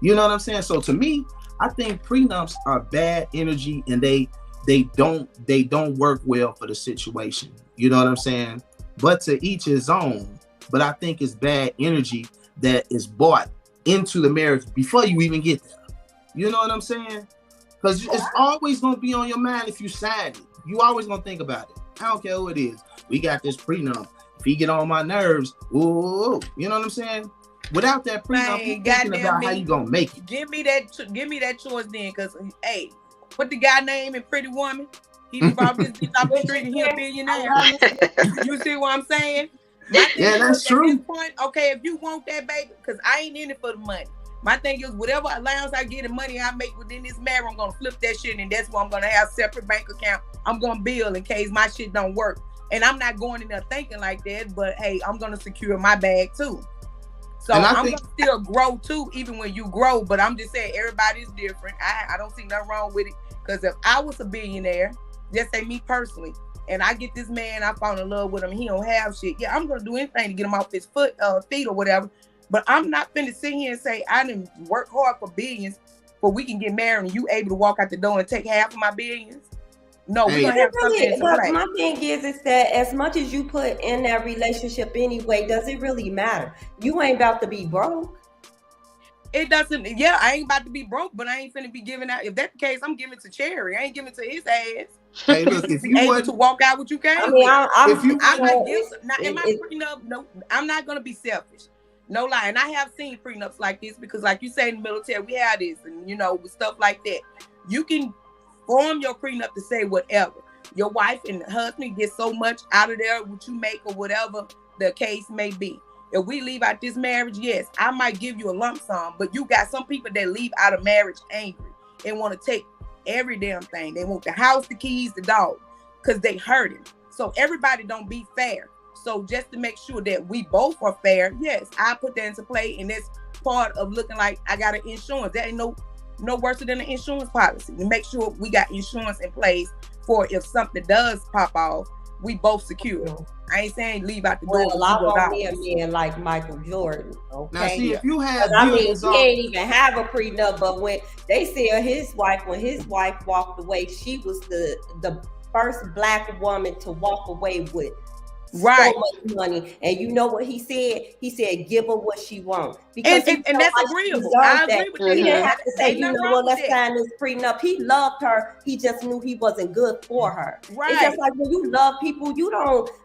You know what I'm saying? So to me, I think prenups are bad energy, and they don't work well for the situation. You know what I'm saying? But to each his own. But I think it's bad energy that is bought into the marriage before you even get there. You know what I'm saying? Because it's always gonna be on your mind if you sign it. You always gonna think about it. I don't care who it is. We got this prenup. If he get on my nerves, ooh, you know what I'm saying? Without that prenup, you thinking about how you gonna make it. Give me that choice then, because hey, put the guy name in Pretty Woman. He brought this bitch off the street and he a billionaire. You see what I'm saying? Yeah, that's true. At this point, okay, if you want that baby, because I ain't in it for the money. My thing is, whatever allowance I get and money I make within this marriage, I'm gonna flip that shit, and that's why I'm gonna have separate bank account. I'm gonna bill in case my shit don't work. And I'm not going in there thinking like that, but hey, I'm gonna secure my bag too. So I'm gonna still grow too, even when you grow. But I'm just saying everybody's different. I don't see nothing wrong with it. Because if I was a billionaire just say me personally, and I get this man, I fall in love with him, he don't have shit. Yeah, I'm gonna do anything to get him off his feet or whatever. But I'm not finna sit here and say I didn't work hard for billions, but we can get married and you able to walk out the door and take half of my billions. No, we're gonna have something to play. My thing is that as much as you put in that relationship anyway, does it really matter? You ain't about to be broke. It doesn't. Yeah, I ain't about to be broke, but I ain't finna be giving out. If that's the case, I'm giving to Cherry. I ain't giving to his ass. Hey, look, if you able to walk out what you came, I mean, I might give. Now, in my prenup, no, I'm not gonna be selfish. No lie, and I have seen prenups like this because, like you say, in the military, we have this, and with stuff like that. You can form your prenup to say whatever. Your wife and husband get so much out of there, what you make or whatever the case may be. If we leave out this marriage, yes, I might give you a lump sum, but you got some people that leave out of marriage angry and want to take every damn thing. They want the house, the keys, the dog, because they hurting. So everybody don't be fair. So just to make sure that we both are fair, yes, I put that into play, and that's part of looking like I got an insurance. That ain't no worse than an insurance policy. To make sure we got insurance in place for if something does pop off, we both secure. I ain't saying leave out the door. Well, I won't be a man like Michael Jordan. Okay. Now, see, if you have, he ain't even have a prenup. But when they said when his wife walked away, she was the first Black woman to walk away with so much money. And you know what he said? He said, "Give her what she wants." Because and that's agreeable. I agree with that. He didn't have to say, let's sign this prenup. He loved her. He just knew he wasn't good for her. Right. It's just like when you love people,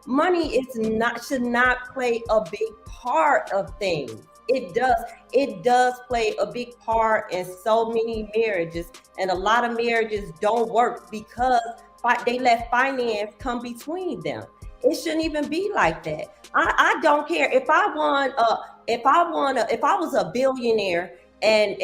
money should not play a big part of things. It does play a big part in so many marriages, and a lot of marriages don't work because they let finance come between them. It shouldn't even be like that. I don't care if I was a billionaire and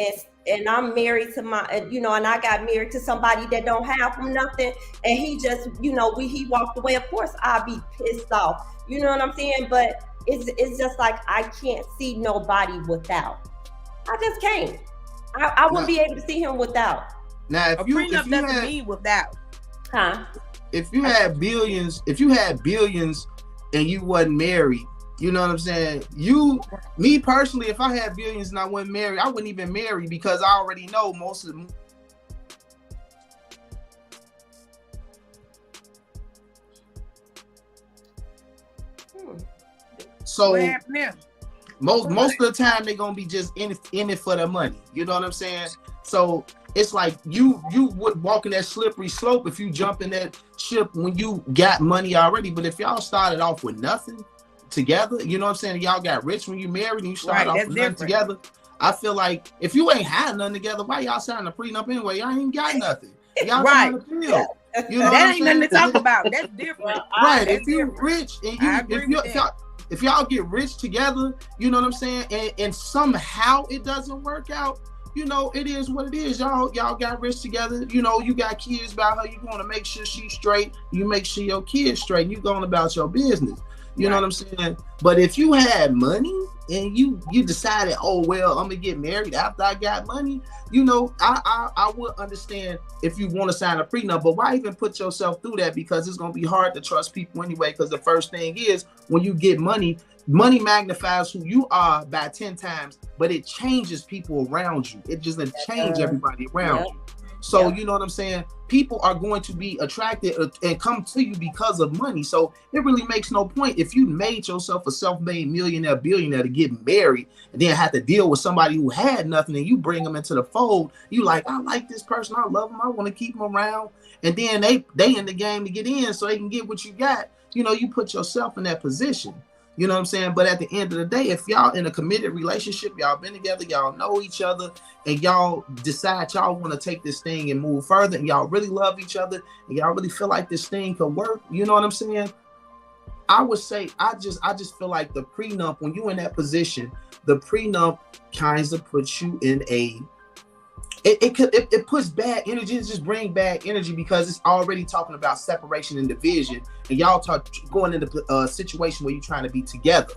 I'm married to and I got married to somebody that don't have nothing, and he just, he walked away. Of course, I'd be pissed off. You know what I'm saying? But it's just like I can't see nobody without. I just can't. I wouldn't be able to see him without. Now, if you doesn't mean without. Huh? If you had billions and you wasn't married, you know what I'm saying? Me personally, if I had billions and I wasn't married, I wouldn't even marry because I already know most of them. So most of the time they're gonna be just in it for the money. You know what I'm saying? So it's like you would walk in that slippery slope if you jump in that ship when you got money already. But if y'all started off with nothing together, you know what I'm saying? Y'all got rich when you married and you started off with nothing together. I feel like if you ain't had nothing together, why y'all signing a prenup anyway? Y'all ain't got nothing. Y'all trying to build. You know that ain't nothing to talk about. That's different. Right. If you're rich and if y'all get rich together, you know what I'm saying? And somehow it doesn't work out. It is what it is. Y'all got rich together. You got kids about her. You want to make sure she's straight. You make sure your kids straight. You going about your business. You know what I'm saying? But if you had money and you decided, oh well, I'm gonna get married after I got money, I would understand if you want to sign a prenup. But why even put yourself through that? Because it's gonna be hard to trust people anyway. Because the first thing is when you get money magnifies who you are by 10 times, but it changes people around you. It just changes everybody around you. So you know what I'm saying? People are going to be attracted and come to you because of money. So it really makes no point if you made yourself a self-made millionaire, billionaire to get married and then have to deal with somebody who had nothing and you bring them into the fold. You like, I like this person. I love them. I want to keep them around. And then they in the game to get in so they can get what you got. You put yourself in that position. You know what I'm saying? But at the end of the day, if y'all in a committed relationship, y'all been together, y'all know each other, and y'all decide y'all want to take this thing and move further, and y'all really love each other, and y'all really feel like this thing could work, you know what I'm saying? I would say, I just feel like the prenup, when you in that position, the prenup kind of puts you in it puts bad energy. It just bring bad energy because it's already talking about separation and division, and y'all going into a situation where you're trying to be together.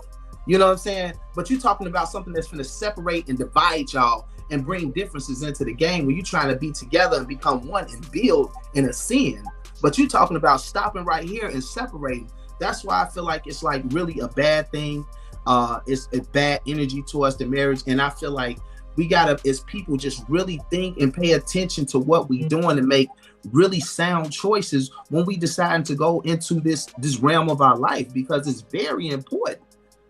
You know what I'm saying? But you're talking about something that's going to separate and divide y'all and bring differences into the game when you're trying to be together and become one and build in a sin. But you talking about stopping right here and separating. That's why I feel like it's like really a bad thing. It's a bad energy towards the marriage. And I feel like we gotta, as people, just really think and pay attention to what we doing and make really sound choices when we decide to go into this realm of our life, because it's very important.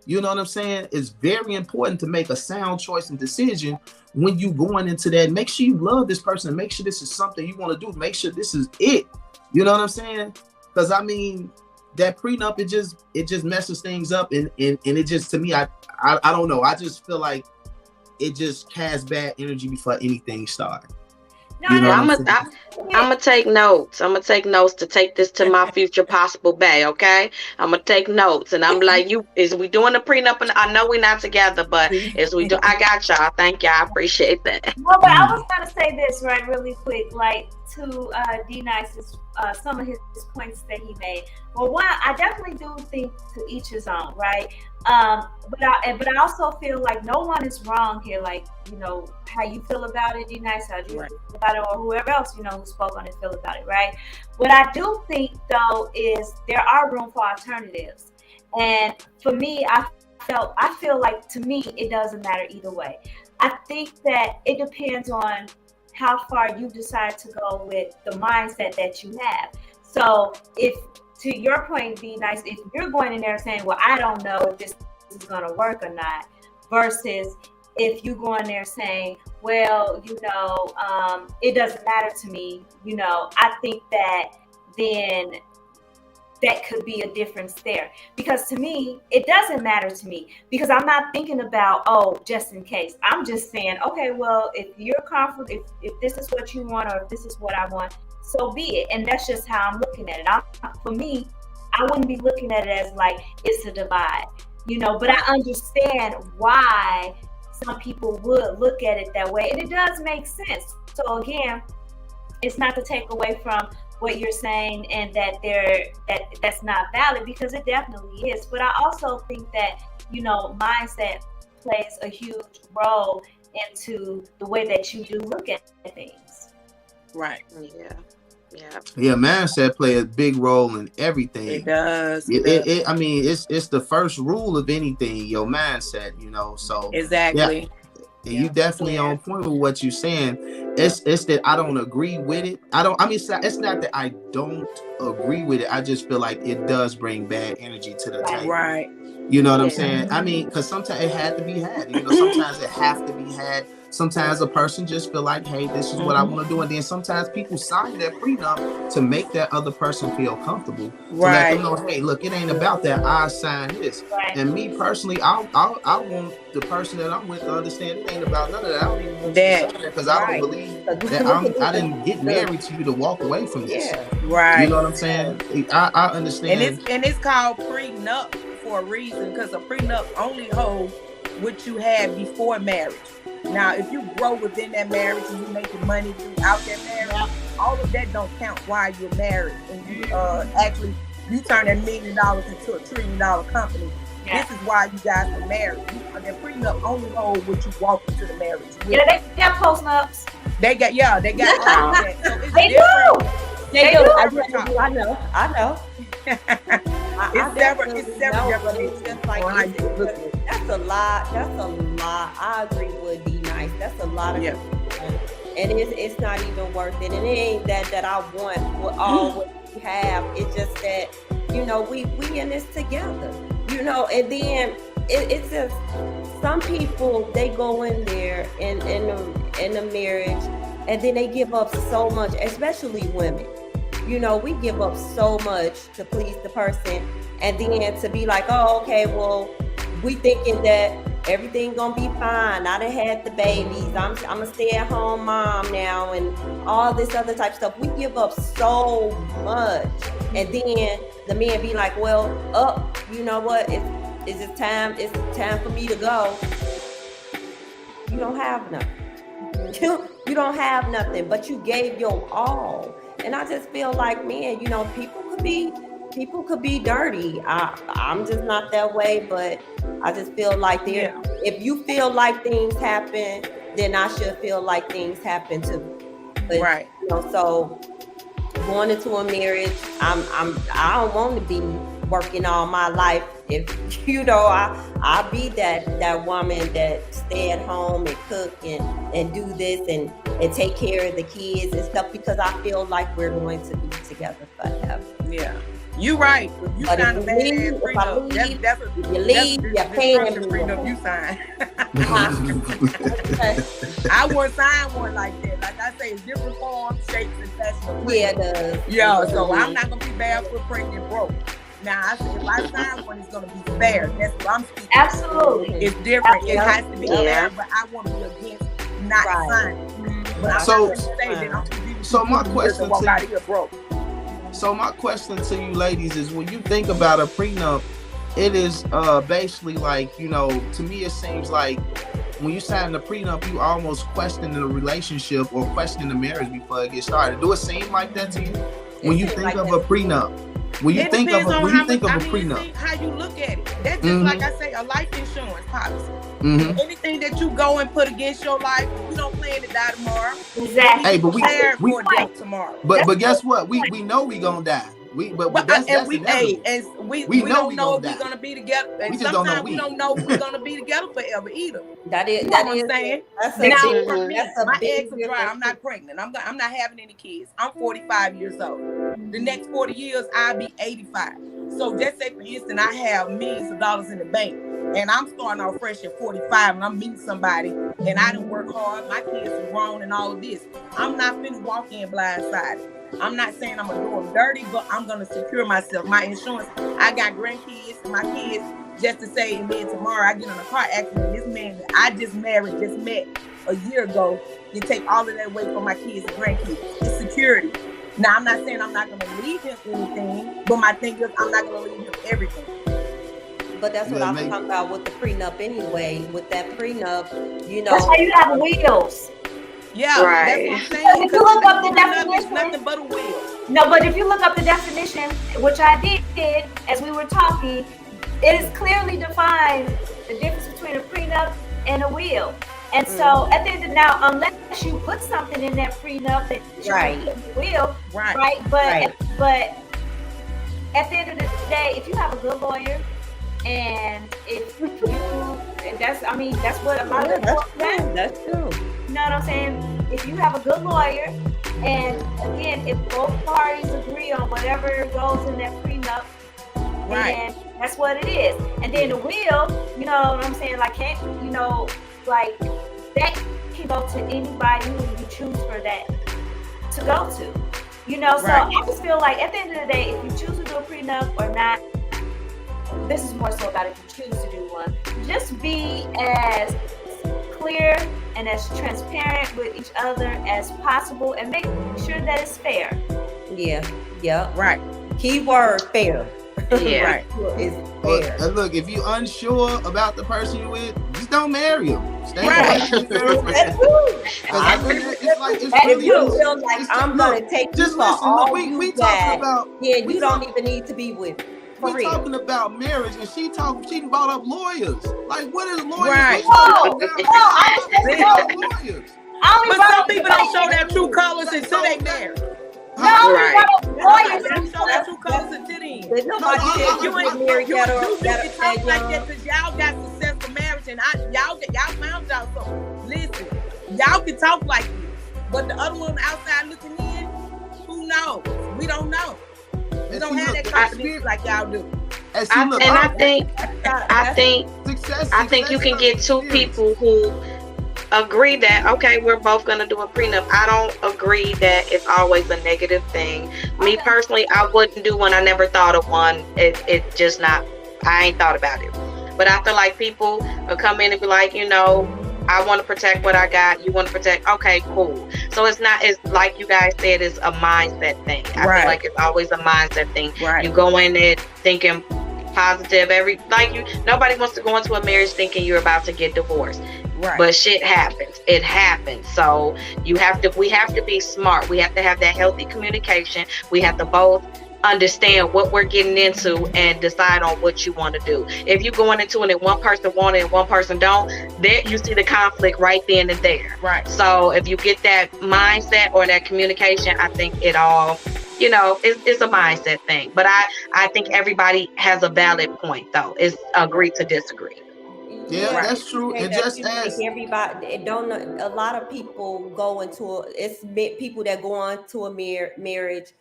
You know what I'm saying? It's very important to make a sound choice and decision when you going into that. Make sure you love this person. Make sure this is something you want to do. Make sure this is it. You know what I'm saying? Because I mean, that prenup, it just messes things up, and it just, to me, I don't know. I just feel like it just casts bad energy before anything starts. No, You know I'm what I'm saying? gonna take notes. I'm gonna take notes to take this to my future possible bae. Okay, I'm gonna take notes, and I'm like, is we doing the prenup? And I know we're not together, but is we do? I got y'all. Thank y'all. I appreciate that. Well, but I was gonna say this right, really quick, like to D-Nice's some of his points that he made. Well, one, I definitely do think to each his own, right? But I also feel like no one is wrong here. Like, you know, how you feel about it, D-Nice, how you feel about it, or whoever else, you know, who spoke on it feel about it, right? What I do think though is there are room for alternatives, and for me, I feel like, to me, it doesn't matter either way. I think that it depends on how far you decide to go with the mindset that you have. So if, to your point, D-Nice, if you're going in there saying, well, I don't know if this is going to work or not, versus if you go in there saying, well, you know, it doesn't matter to me, you know, I think that then that could be a difference there. Because to me, it doesn't matter to me, because I'm not thinking about, oh, just in case. I'm just saying, okay, well, if you're comfortable, if this is what you want, or if this is what I want, so be it. And that's just how I'm looking at it. For me, I wouldn't be looking at it as like it's a divide, you know, but I understand why some people would look at it that way. And it does make sense. So again, it's not to take away from what you're saying and that that's not valid, because it definitely is. But I also think that, you know, mindset plays a huge role into the way that you do look at things. Right. Yeah, mindset play a big role in everything. It does. I mean, it's the first rule of anything, your mindset, you know. So exactly. And you definitely on point with what you're saying. It's that I don't agree with it. It's not that I don't agree with it. I just feel like it does bring bad energy to the table. Right. You know what I'm saying? I mean, because sometimes it had to be had. You know, sometimes it have to be had. Sometimes a person just feel like, hey, this is what I want to do. And then sometimes people sign that prenup to make that other person feel comfortable. To let them know, hey, look, it ain't about that. I signed this. Right. And me personally, I want the person that I'm with to understand it ain't about none of that. I don't even want that, to sign that, because I don't believe that I didn't get married to you to walk away from this. Yeah. Right. You know what I'm saying? I understand. And it's called prenup for a reason, because a prenup only holds what you had before marriage. Now, if you grow within that marriage and you making money throughout that marriage, all of that don't count while you're married. And you you turn that $1 million into a $1 trillion company. Yeah. This is why you guys are married. That prenup only holds what you walk into the marriage with. Yeah, they got post-nups. They got all of that. So it's they different. do. They do. I know. It's That's a lot. I agree with D-Nice. That's a lot of and it's not even worth it. And it ain't that I want all what we have. It's just that, you know, we in this together. You know, and then it's just some people, they go in there in the marriage, and then they give up so much, especially women. You know, we give up so much to please the person, and then to be like, oh, okay, well, we thinking that everything gonna be fine. I done had the babies. I'm a stay-at-home mom now, and all this other type of stuff. We give up so much, and then the man be like, well, you know what? It's time for me to go. You don't have nothing. You don't have nothing, but you gave your all. And I just feel like, man, you know, people could be dirty. I'm just not that way, but I just feel like if you feel like things happen, then I should feel like things happen too. But, right. You know, so going into a marriage, I don't want to be working all my life. If I'll be that woman that stay at home and cook and do this and take care of the kids and stuff, because I feel like we're going to be together forever. Yeah. You right. You But sign a if bad you ass leave, prenup. That's if you leave, you're paying the me. prenup you sign. Okay. I wouldn't sign one like that. Like I say, it's different forms, shapes, and fashion. Yeah, it does. Yeah, so I'm not gonna be barefoot, pregnant, broke. Now I say if I sign one, it's gonna be fair. That's what I'm speaking. Absolutely. It's different. It has to be Yeah. fair, but I want to be against not signing. But I'm So- not gonna say that I'm gonna be so my just question to walk to- out of here broke. So my question to you ladies is, when you think about a prenup, it is basically like, to me it seems like when you sign the prenup, you almost question the relationship or question the marriage before it gets started. Do it seem like that to you when you think of a prenup? When you It think of depends a on when how you think much- of a I mean, prenup? see how you look at it. That's just Mhm. like I say, a life insurance policy. Mhm. Anything that you go and put against your life, you don't plan to die tomorrow. Exactly. Hey, but we for death tomorrow. but guess what? We know we gonna die. But that's we inevitable. we We know don't we know gonna if die. we're gonna be together. And We just don't know sometimes we don't know if we're gonna be together forever either. That is You know that what is I'm saying? that's a Now big, for me, that's a my big eggs are dry. difference. I'm not pregnant. I'm not having any kids. I'm 45 years old. The next 40 years I'll be 85. So just say for instance I have millions of dollars in the bank and I'm starting off fresh at 45 and I'm meeting somebody and I didn't work hard, my kids are grown and all of this. I'm not finna walk in blindsided. I'm not saying I'm gonna do them dirty, but I'm gonna secure myself. My insurance, I got grandkids and my kids, just to say, and then tomorrow I get in a car accident. This man that I just met a year ago, you take all of that away from my kids and grandkids. It's security. Now, I'm not saying I'm not going to leave him anything, but my thing is I'm not going to leave him everything. But that's what Yeah, I'm maybe. talking about with the prenup anyway. With that prenup, That's why you have wheels. Yeah, Right. that's what I'm saying. If you look up the Prenup is definition- nothing but a will. No, but if you look up the definition, which I did as we were talking, it is clearly defined the difference between a prenup and a will. And so at the end of now, unless you put something in that prenup that you Right. will, Right. right? But Right. but at the end of the day, if you have a good lawyer, and if you, and that's what a lot of that's people true. That's true. you know what I'm saying? If you have a good lawyer, and again, if both parties agree on whatever goes in that prenup, Right. then that's what it is. And then the will, you know what I'm saying? Like, like that can go to anybody who you choose for that to go to. So Right. I just feel like at the end of the day, if you choose to do a prenup or not, this is more so about if you choose to do one. Just be as clear and as transparent with each other as possible, and make sure that it's fair. Yeah. Yeah. Right. Keyword fair. Yeah. Right. Is But, fair. look, if you're unsure about the person you're with, just don't marry him. Stay Right. away. That's true. I mean, it's like it's And if really you feel like it's I'm look, gonna take you just for listen. all Look, we you talking got, about yeah, we you don't talk- even need to be with me. For we real. talking about marriage, and she brought up lawyers. Like, what is lawyers? Right. No, They I brought up lawyers. only But brought some up people don't show lawyers. their true colors until they marry. No, I only Right. brought up lawyers. They don't show their true colors until then. Did nobody No, tell you I- to marry You that can talk like that young? because y'all got successful marriage and y'all found y'all something. Listen, y'all can talk like this, but the other one outside looking in, who knows? We don't know. We And don't see, have look, that confidence like y'all do. and see, look, And I I'm- think you can get two people who agree that, okay, we're both going to do a prenup. I don't agree that it's always a negative thing. Me personally, I wouldn't do one. I never thought of one. It just not, I ain't thought about it. But I feel like people will come in and be like, I want to protect what I got. You want to protect. Okay, cool. So it's like you guys said, it's a mindset thing. I Right. feel like it's always a mindset thing. Right. You go in it thinking positive. Nobody wants to go into a marriage thinking you're about to get divorced. Right. But shit happens. It happens. So we have to be smart. We have to have that healthy communication. We have to both understand what we're getting into and decide on what you want to do. If you're going into it and one person want it and one person don't, there you see the conflict right then and there. Right. So if you get that mindset or that communication, I think it all it's a mindset thing. But I think everybody has a valid point, though. It's agree to disagree. Yeah, Yeah, that's true. say And that just you think as everybody it don't know. A lot of people go into people that go on to a marriage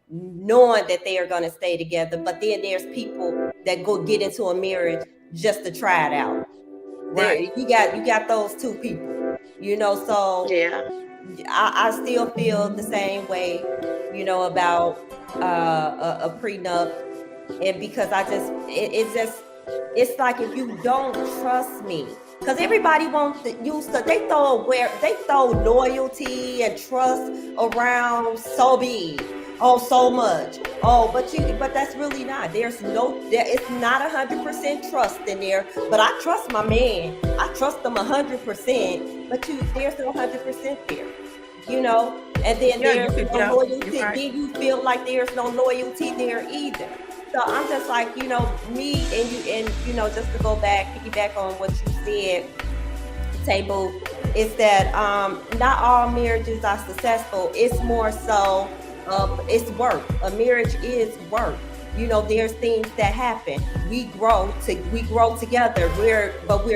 knowing that they are going to stay together, but then there's people that go get into a marriage just to try it out. There, Right. you got those two people, so Yeah. I still feel the same way, about a prenup, and because it's like, if you don't trust me, because everybody wants to use they throw loyalty and trust around so big, so much, but that's really not. It's not 100% trust in there. But I trust my man. I trust them 100%. But there's no 100% there. And then there's no loyalty. Right. Then you feel like there's no loyalty there either. So I'm just like, me and you, and just to piggyback on what you said, Table, is that not all marriages are successful. It's more so it's work. A marriage is work. There's things that happen. We grow together. We're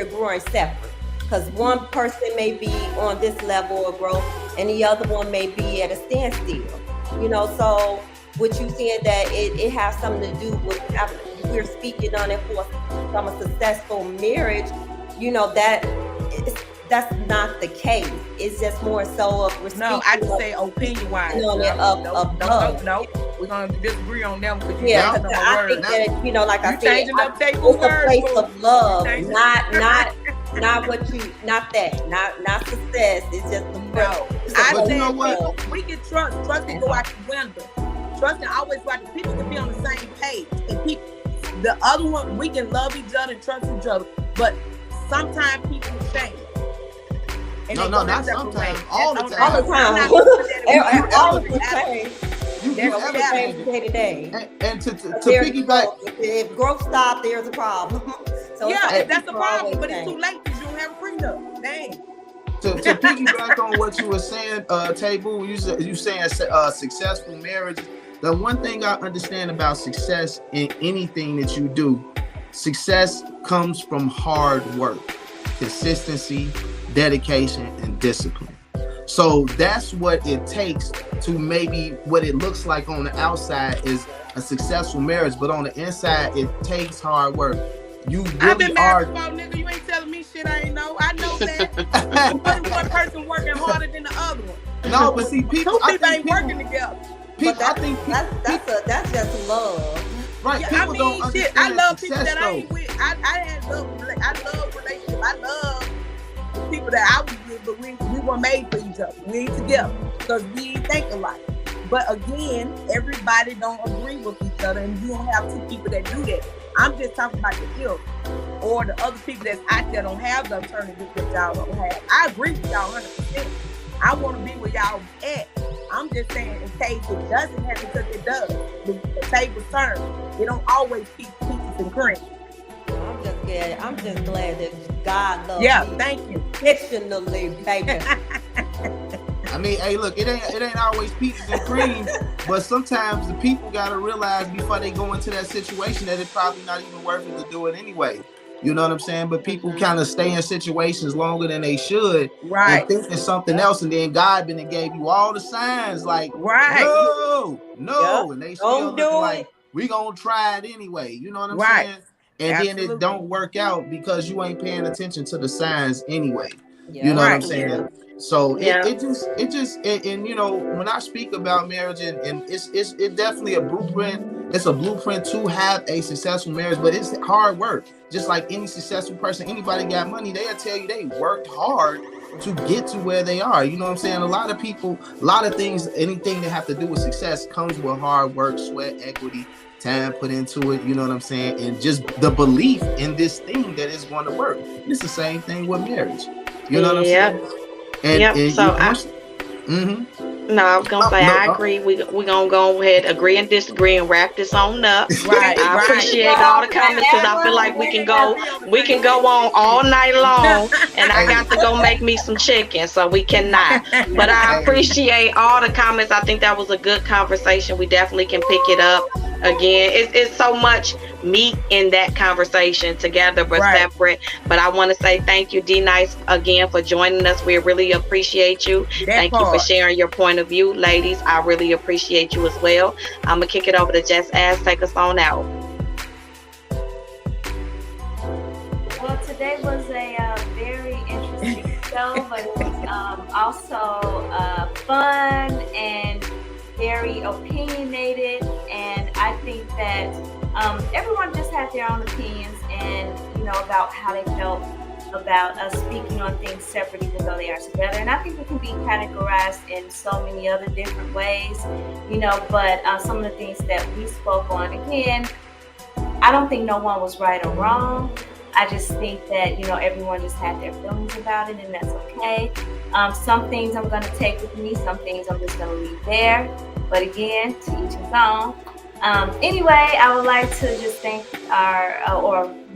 growing separate. Because one person may be on this level of growth and the other one may be at a standstill. So what you saying that it has something to do with, we're speaking on it from a successful marriage, that's not the case. It's just more so of No, I just say opinion wise. No, we're gonna disagree on them because I think that, like I said, changing up it's table a words. place of love, not success. It's just I you know said what? we can trust can go out the window. Trust can always go out. People can be on the same page, and the other one, we can love each other and trust each other, but sometimes people change. No, not sometimes. All the time. All the time. All the time. You ever day to day. And to piggyback, if growth stops, there's a problem. So that's a problem, but it's too late because you don't have a prenup. Dang. To piggyback on what you were saying, Table, you saying successful marriage. The one thing I understand about success in anything that you do, success comes from hard work, consistency, dedication, and discipline. So that's what it takes to maybe what it looks like on the outside is a successful marriage, but on the inside, it takes hard work. You really I've been married before, nigga. You ain't telling me shit I ain't know. I know that. One person working harder than the other one. No, but see, people ain't working together. That's just love. Right. Yeah, people don't understand I love success, people that I ain't with. I love relationships. I love the people that I was with, but we were made for each other. We ain't together because we ain't think alike. But again, everybody don't agree with each other, and you don't have two people that do that. I'm just talking about the ilk or the other people that's out there don't have the alternative that y'all don't have. I agree with y'all 100%. I want to be where y'all at. I'm just saying, in case it doesn't happen, because it does. The table's turn. It don't always keep peaches and cream. I'm just glad that God loves me. Thank you. Fictionally, baby. I mean, hey, look, it ain't always peaches and cream, but sometimes the people gotta realize before they go into that situation that it's probably not even worth it to do it anyway. You know what I'm saying? But people kind of stay in situations longer than they should, right? And think it's something else, and then God been and gave you all the signs, like, no, and they still looking like we gonna try it anyway. You know what I'm saying? And Absolutely. then it don't work out because you ain't paying attention to the signs anyway. Yeah. You know what I'm saying? Yeah. So it just and you know, when I speak about marriage and it's definitely a blueprint. It's a blueprint to have a successful marriage, but it's hard work. Just like any successful person, anybody got money, they'll tell you they worked hard to get to where they are. You know what I'm saying? A lot of people, a lot of things, anything that have to do with success comes with hard work, sweat, equity, time put into it. You know what I'm saying? And just the belief in this thing that is going to work. It's the same thing with marriage. You know what I'm saying? And so No, I was gonna say I agree. We gonna go ahead, agree and disagree, and wrap this on up. Right, I right. appreciate all the comments because I feel like we can go on all night long, and I got to go make me some chicken, so we cannot. But I appreciate all the comments. I think that was a good conversation. We definitely can pick it up again. It's so much meat in that conversation together but separate. But I want to say thank you, D Nice, again for joining us. We really appreciate you. Thank you for sharing your point of view, ladies. I really appreciate you as well. I'm gonna kick it over to Just Ask. Take us on out. Well, today was a very interesting show, but it was also fun and very opinionated. And I think that everyone just had their own opinions and, about how they felt about us speaking on things separate even though they are together. And I think it can be categorized in so many other different ways, but some of the things that we spoke on, again, I don't think no one was right or wrong. I just think that, everyone just had their feelings about it, and that's okay. Some things I'm going to take with me, some things I'm just going to leave there. But again, to each his own. Anyway, I would like to just thank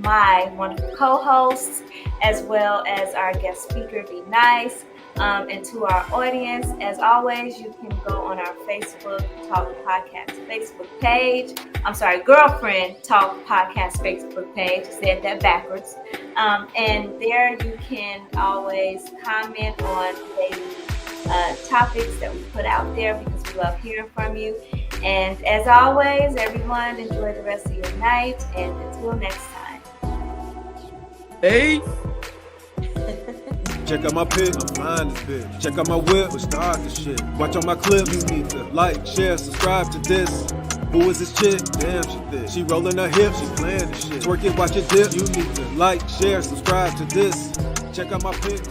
my wonderful co-hosts, as well as our guest speaker, Be Nice, and to our audience. As always, you can go on our Facebook Talk Podcast Facebook page. I'm sorry, Girlfriend Talk Podcast Facebook page. I said that backwards. And there you can always comment on daily topics that we put out there, because we love hearing from you. And as always, everyone, enjoy the rest of your night, and until next time. Hey. Check out my pic, I'm fine as bitch. Check out my whip, with start the shit. Watch on my clips, you need to like, share, subscribe to this. Who is this chick? Damn, she thick. She rolling her hips, she playing the shit. Twerk it, watch it dip. You need to like, share, subscribe to this. Check out my pic.